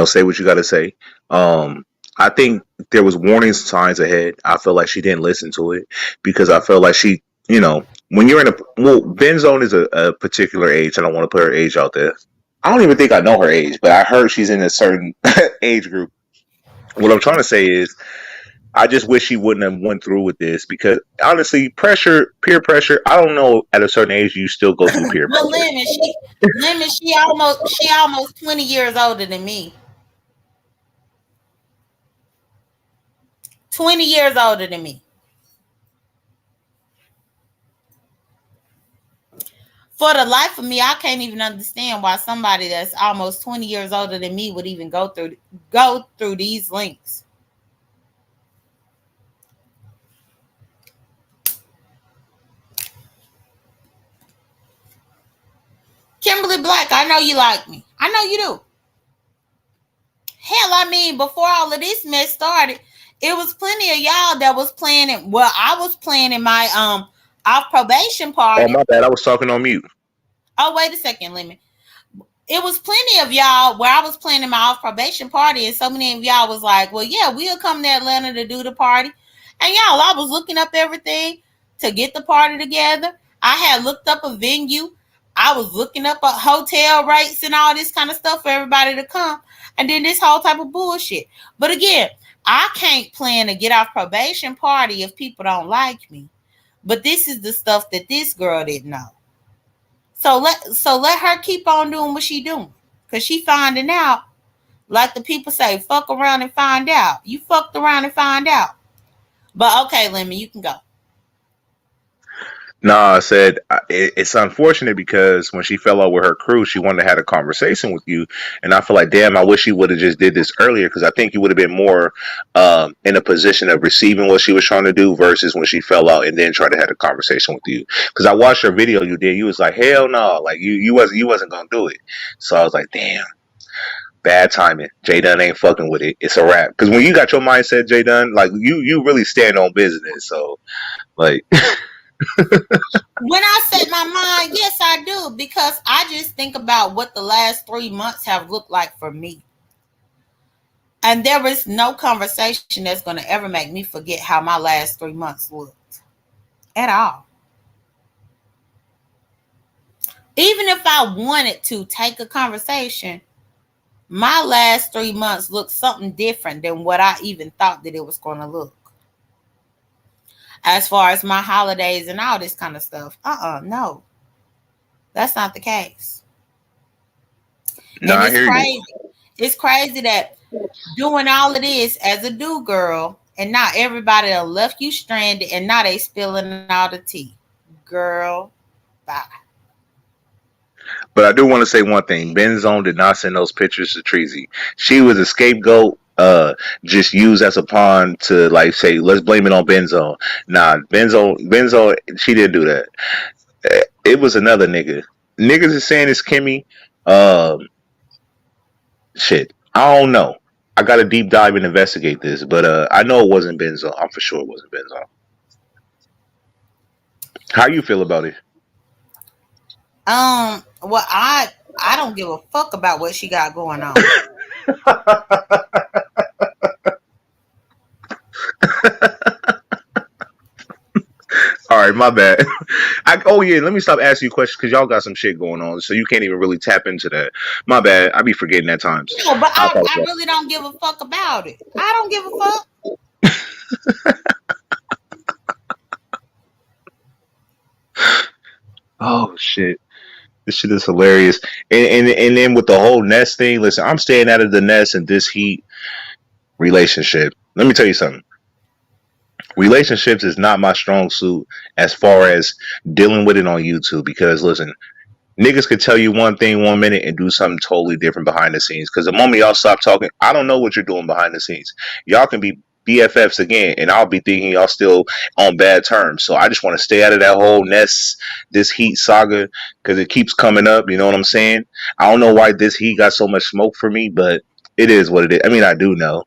say what you got to say. I think there was warning signs ahead. I feel like she didn't listen to it because I feel like she, when you're in Ben Zone is a particular age. I don't want to put her age out there. I don't even think I know her age, but I heard she's in a certain age group. What I'm trying to say is, I just wish she wouldn't have went through with this because honestly, peer pressure. I don't know. At a certain age, you still go through peer Well, pressure. Lemon, she almost 20 years older than me. 20 years older than me. For the life of me, I can't even understand why somebody that's almost 20 years older than me would even go through these links. Kimberly Black, I know you like me. I know you do. Hell, I mean, before all of this mess started, it was plenty of y'all that was planning. Well, I was planning my off probation Oh party. my bad, I was talking on mute. Oh, wait a second, Lemon. It was plenty of y'all where I was planning my off probation party, and so many of y'all was like, "Well, yeah, we'll come to Atlanta to do the party." And y'all, I was looking up everything to get the party together. I had looked up a venue. I was looking up a hotel rates and all this kind of stuff for everybody to come. And then this whole type of bullshit. But again, I can't plan to get off probation party if people don't like me. But this is the stuff that this girl didn't know. So let her keep on doing what she doing. Cause she finding out, like the people say, fuck around and find out. You fucked around and find out. But okay, Lemon, you can go. Nah, I said it's unfortunate because when she fell out with her crew, she wanted to have a conversation with you, and I feel like, damn, I wish she would have just did this earlier because I think you would have been more in a position of receiving what she was trying to do versus when she fell out and then tried to have a conversation with you. Because I watched her video you did, you was like, hell no, like you wasn't gonna do it. So I was like, damn. Bad timing. J.Dunn ain't fucking with it. It's a wrap. Because when you got your mindset, J.Dunn, like you really stand on business. So like, When I set my mind, yes, I do. Because I just think about what the last 3 months have looked like for me. And there is no conversation that's going to ever make me forget how my last 3 months looked at all. Even if I wanted to take a conversation, my last 3 months looked something different than what I even thought that it was going to look. As far as my holidays and all this kind of stuff, no, that's not the case. no, And I it's hear you. crazy. It's crazy that doing all of this as a do girl, and not everybody done left you stranded, and now they spilling all the tea. Girl, bye. But I do want to say one thing. Benzone did not send those pictures to Treasy. She was a scapegoat, just used as a pawn to like say, let's blame it on Benzone. Nah, Benzone, she didn't do that. It was another nigga. Niggas is saying it's Kimmy. Um, shit. I don't know. I got to deep dive and investigate this, but I know it wasn't Benzone. I'm for sure it wasn't Benzone. How you feel about it? Well, I don't give a fuck about what she got going on. All right, my bad. Oh yeah, let me stop asking you questions because y'all got some shit going on, so you can't even really tap into that. My bad. I be forgetting at times. No, but I I apologize. really don't give a fuck about it. I don't give a fuck. Oh shit, this shit is hilarious. And then with the whole nest thing, listen, I'm staying out of the nest in this heat relationship. Let me tell you something. Relationships is not my strong suit as far as dealing with it on YouTube because listen, niggas could tell you one thing 1 minute and do something totally different behind the scenes. Because the moment y'all stop talking, I don't know what you're doing behind the scenes. Y'all can be BFFs again, and I'll be thinking y'all still on bad terms. So I just want to stay out of that whole nest, this heat saga, because it keeps coming up. You know what I'm saying? I don't know why this heat got so much smoke for me, but it is what it is. I mean, I do know.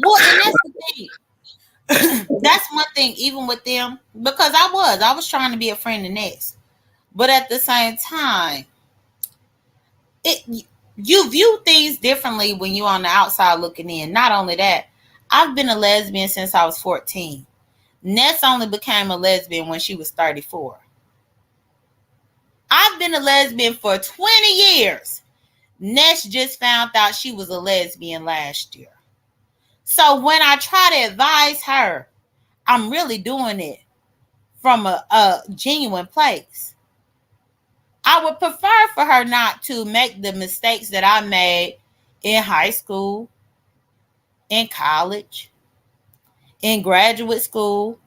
Well, and that's the thing. That's one thing, even with them, because I was trying to be a friend in this, but at the same time, it you view things differently when you're on the outside looking in. Not only that, I've been a lesbian since I was 14. Ness only became a lesbian when she was 34. I've been a lesbian for 20 years. Ness just found out she was a lesbian last year. So when I try to advise her, I'm really doing it from a genuine place. I would prefer for her not to make the mistakes that I made in high school, in college, in graduate school,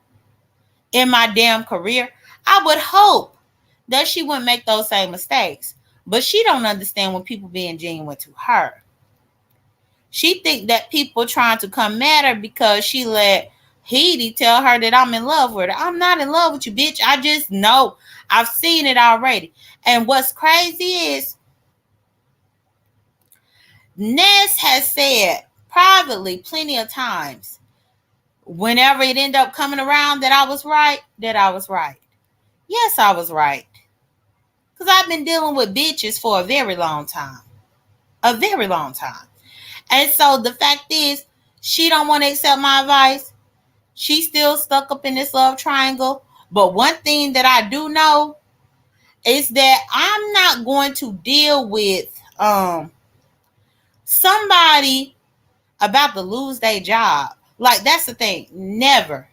in my damn career. I would hope that she wouldn't make those same mistakes. But she don't understand when people being genuine to her. She think that people trying to come at her because she let Heidi tell her that I'm in love with her. I'm not in love with you, bitch. I just know. I've seen it already. And what's crazy is Ness has said privately plenty of times, whenever it ended up coming around that I was right, that I was right. Yes, I was right. Because I've been dealing with bitches for a very long time. A very long time. And so the fact is, she don't want to accept my advice. She's still stuck up in this love triangle. But one thing that I do know is that I'm not going to deal with somebody about to lose their job. Like, that's the thing. Never.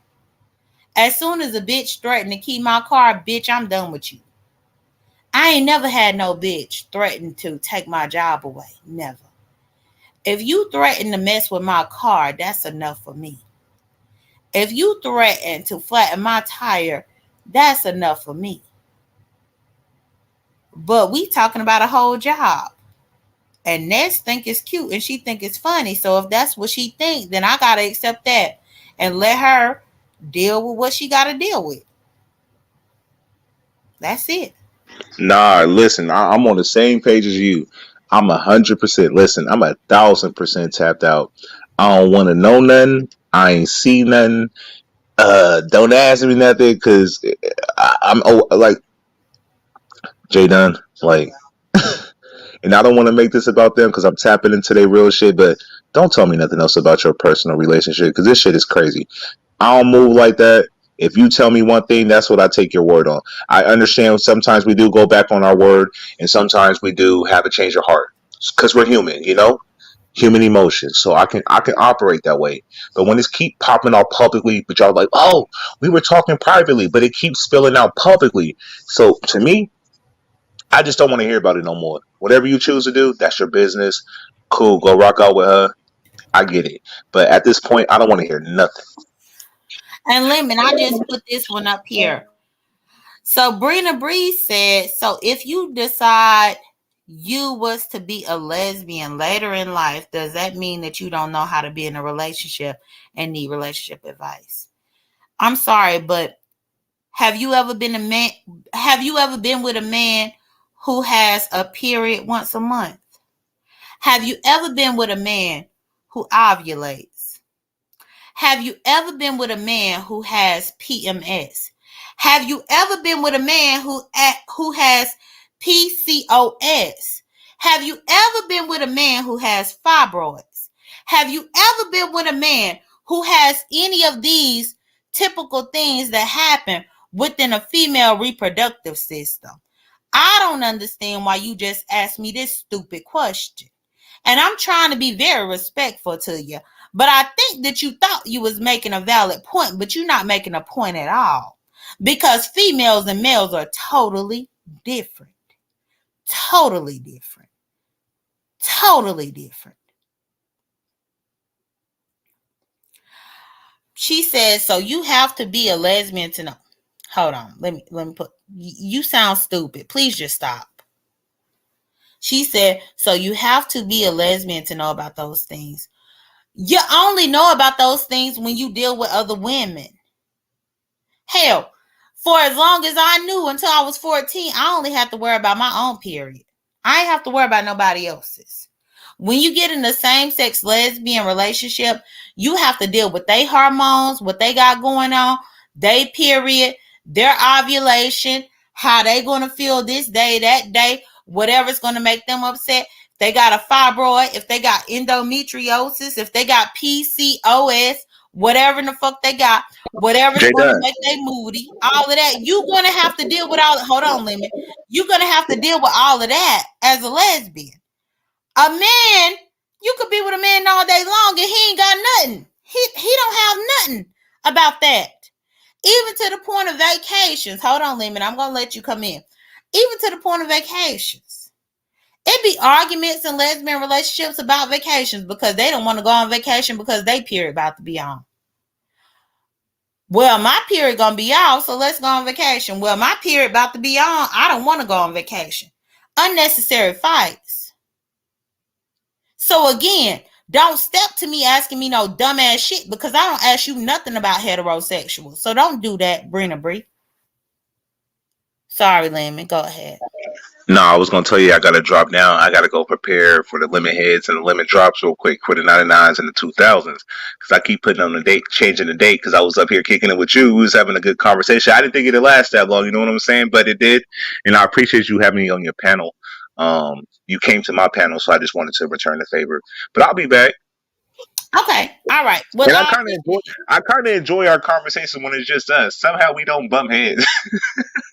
As soon as a bitch threatened to keep my car, bitch, I'm done with you. I ain't never had no bitch threaten to take my job away. Never. If you threaten to mess with my car, that's enough for me. If you threaten to flatten my tire, that's enough for me. But we talking about a whole job. And Ness think it's cute and she think it's funny. So if that's what she think, then I gotta accept that and let her deal with what she gotta deal with. That's it. Nah, listen, I'm on the same page as you. I'm 100%. Listen, I'm 1,000% tapped out. I don't want to know nothing. I ain't see nothing. Don't ask me nothing because I'm like J.Dunn. Like, and I don't want to make this about them because I'm tapping into their real shit. But don't tell me nothing else about your personal relationship because this shit is crazy. I don't move like that. If you tell me one thing, that's what I take your word on. I understand sometimes we do go back on our word, and sometimes we do have a change of heart because we're human, you know, human emotions. So I can operate that way. But when it's keep popping out publicly, but y'all like, oh, we were talking privately, but it keeps spilling out publicly. So to me, I just don't want to hear about it no more. Whatever you choose to do, that's your business. Cool, go rock out with her. I get it. But at this point, I don't want to hear nothing. And Lemon, I just put this one up here. So Brina Bree said, so if you decide you was to be a lesbian later in life, does that mean that you don't know how to be in a relationship and need relationship advice? I'm sorry, but have you ever been a man have you ever been with a man who has a period once a month? Have you ever been with a man who ovulates? Have you ever been with a man who has PMS? Have you ever been with a man who has PCOS? Have you ever been with a man who has fibroids? Have you ever been with a man who has any of these typical things that happen within a female reproductive system? I don't understand why you just asked me this stupid question. And I'm trying to be very respectful to you. But I think that you thought you was making a valid point, but you're not making a point at all. Because females and males are totally different. Totally different. Totally different. She says, so you have to be a lesbian to know. Hold on. Let me put you sound stupid. Please just stop. She said, so you have to be a lesbian to know about those things. You only know about those things when you deal with other women. Hell, for as long as I knew until I was 14, I only had to worry about my own period. I ain't have to worry about nobody else's. When you get in the same-sex lesbian relationship, you have to deal with their hormones, what they got going on, their period, their ovulation, how they going to feel this day, that day, whatever's going to make them upset. If they got a fibroid, if they got endometriosis, if they got PCOS, whatever in the fuck they got, whatever's going to J.Dunn. make they moody, all of that, you're going to have to deal with all. Hold on, Limon. You're going to have to deal with all of that as a lesbian. A man, you could be with a man all day long and he ain't got nothing. He don't have nothing about that. Even to the point of vacations. Hold on, Limon. I'm gonna let you come in. Even to the point of vacations. It be arguments in lesbian relationships about vacations because they don't want to go on vacation because they period about to be on. Well, my period gonna be off, so let's go on vacation. Well, my period about to be on. I don't want to go on vacation. Unnecessary fights. So again, don't step to me asking me no dumbass shit because I don't ask you nothing about heterosexuals. So don't do that, Brina Bree. Sorry, Lemon. Go ahead. No, I was gonna tell you I gotta drop down. I gotta go prepare for the limit heads and the limit drops real quick for the 99s and the 2000s because I keep putting on the date, changing the date because I was up here kicking it with you. We was having a good conversation. I didn't think it'd last that long. You know what I'm saying? But it did, and I appreciate you having me on your panel. You came to my panel, so I just wanted to return the favor. But I'll be back. Okay. All right. Well, And I appreciate you. I kind of enjoy our conversation when it's just us. Somehow we don't bump heads.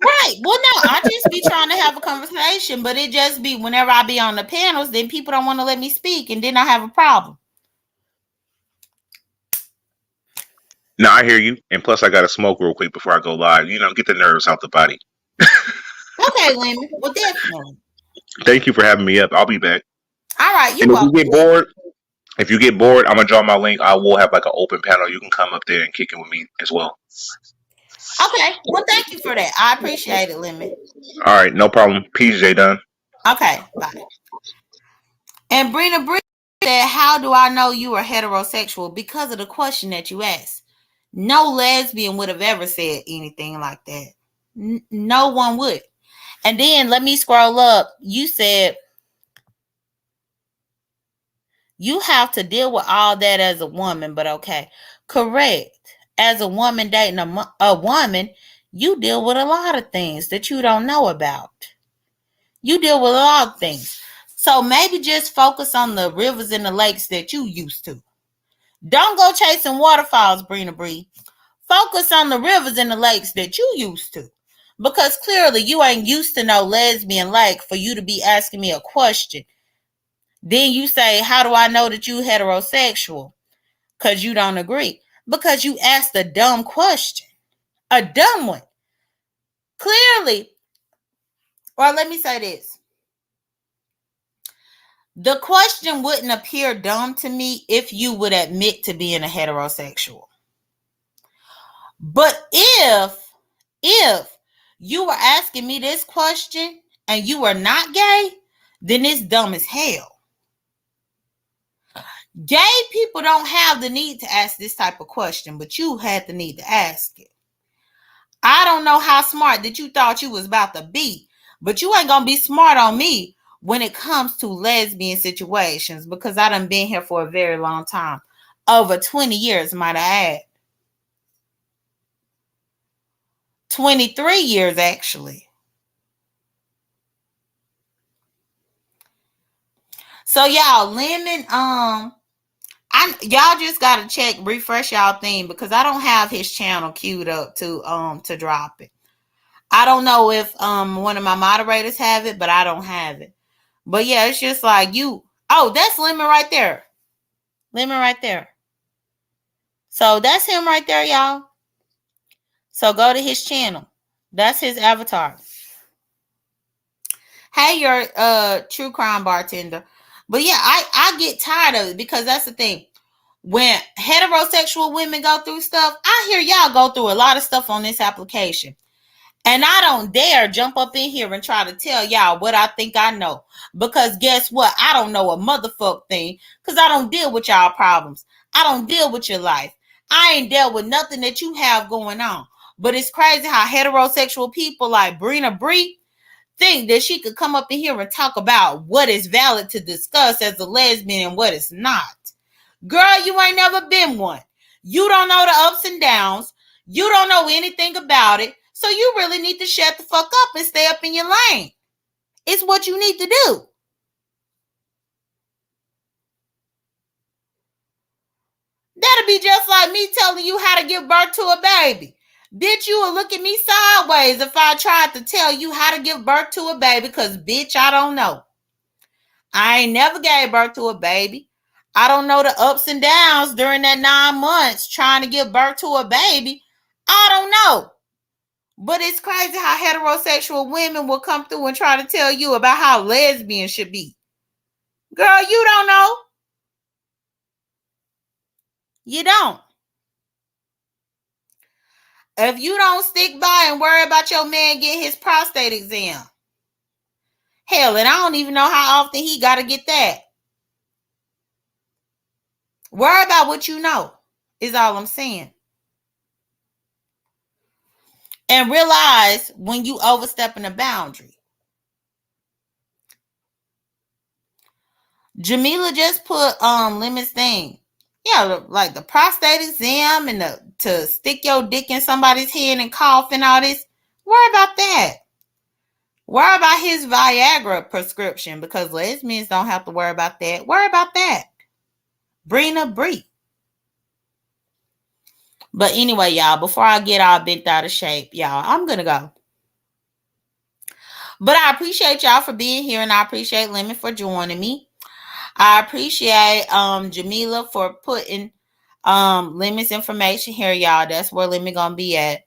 Right. Well, no, I just be trying to have a conversation, but it just be whenever I be on the panels, then people don't want to let me speak, and then I have a problem. No, I hear you. And plus, I got to smoke real quick before I go live. You know, get the nerves out the body. Okay, Lemon. Well, definitely. Thank you for having me up. I'll be back. All right. You're And welcome. if you get bored, I'm gonna drop my link. I will have like an open panel. You can come up there and kick it with me as well. Okay. Well, thank you for that. I appreciate it, Lemon. All right, no problem. Peace, J.Dunn. Okay. Bye. And Brina Bree said, how do I know you are heterosexual? Because of the question that you asked. No lesbian would have ever said anything like that. No one would. And then let me scroll up. You said you have to deal with all that as a woman, but okay. Correct. As a woman dating a woman, you deal with a lot of things that you don't know about. You deal with a lot of things. So maybe just focus on the rivers and the lakes that you used to. Don't go chasing waterfalls, Brina Bree. Focus on the rivers and the lakes that you used to. Because clearly you ain't used to no lesbian lake for you to be asking me a question. Then you say, how do I know that you heterosexual? Because you don't agree. Because you asked a dumb question. A dumb one. Clearly, or let me say this. The question wouldn't appear dumb to me if you would admit to being a heterosexual. But if you were asking me this question and you are not gay, then it's dumb as hell. Gay people don't have the need to ask this type of question, but you had the need to ask it. I don't know how smart that you thought you was about to be, but you ain't gonna be smart on me when it comes to lesbian situations because I done been here for a very long time. Over 20 years, might I add. 23 years actually. So y'all, Lemon, y'all just gotta refresh y'all thing because I don't have his channel queued up to drop it. I don't know if one of my moderators have it, but I don't have it. But yeah, it's just like you. Oh, that's Lemon right there. Lemon right there. So that's him right there, y'all. So go to his channel. That's his avatar. Hey, you're true crime bartender. But yeah, I get tired of it because that's the thing. When heterosexual women go through stuff, I hear y'all go through a lot of stuff on this application. And I don't dare jump up in here and try to tell y'all what I think I know. Because guess what? I don't know a motherfuck thing. Because I don't deal with y'all problems. I don't deal with your life. I ain't dealt with nothing that you have going on. But it's crazy how heterosexual people like Brina Bree think that she could come up in here and talk about what is valid to discuss as a lesbian and what is not. Girl, you ain't never been one. You don't know the ups and downs. You don't know anything about it. So you really need to shut the fuck up and stay up in your lane. It's what you need to do. That'll be just like me telling you how to give birth to a baby. Bitch, you will look at me sideways if I tried to tell you how to give birth to a baby because, bitch, I don't know. I ain't never gave birth to a baby. I don't know the ups and downs during that 9 months trying to give birth to a baby. I don't know. But it's crazy how heterosexual women will come through and try to tell you about how lesbians should be. Girl, you don't know. You don't. If you don't stick by and worry about your man getting his prostate exam. Hell, and I don't even know how often he got to get that. Worry about what you know is all I'm saying. And realize when you overstepping a boundary. Jamila just put Lemon's thing. Yeah, like the prostate exam and to stick your dick in somebody's head and cough and all this. Worry about that. Worry about his Viagra prescription because lesbians don't have to worry about that. Worry about that. Brina Bree. But anyway, y'all, before I get all bent out of shape, y'all, I'm going to go. But I appreciate y'all for being here and I appreciate Lemon for joining me. I appreciate Jamila for putting Lemon's information here, y'all. That's where Lemon gonna be at.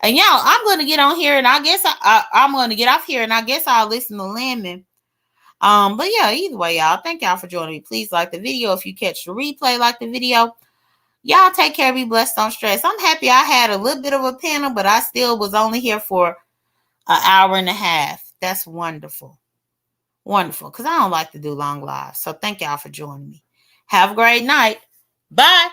And y'all, I'm gonna get on here and I guess I'm gonna get off here and I guess I'll listen to Lemon. But yeah, either way, y'all, thank y'all for joining me. Please like the video. If you catch the replay, like the video. Y'all take care, be blessed, don't stress. I'm happy I had a little bit of a panel, but I still was only here for an hour and a half. That's wonderful. Wonderful, because I don't like to do long lives. So thank y'all for joining me. Have a great night. Bye.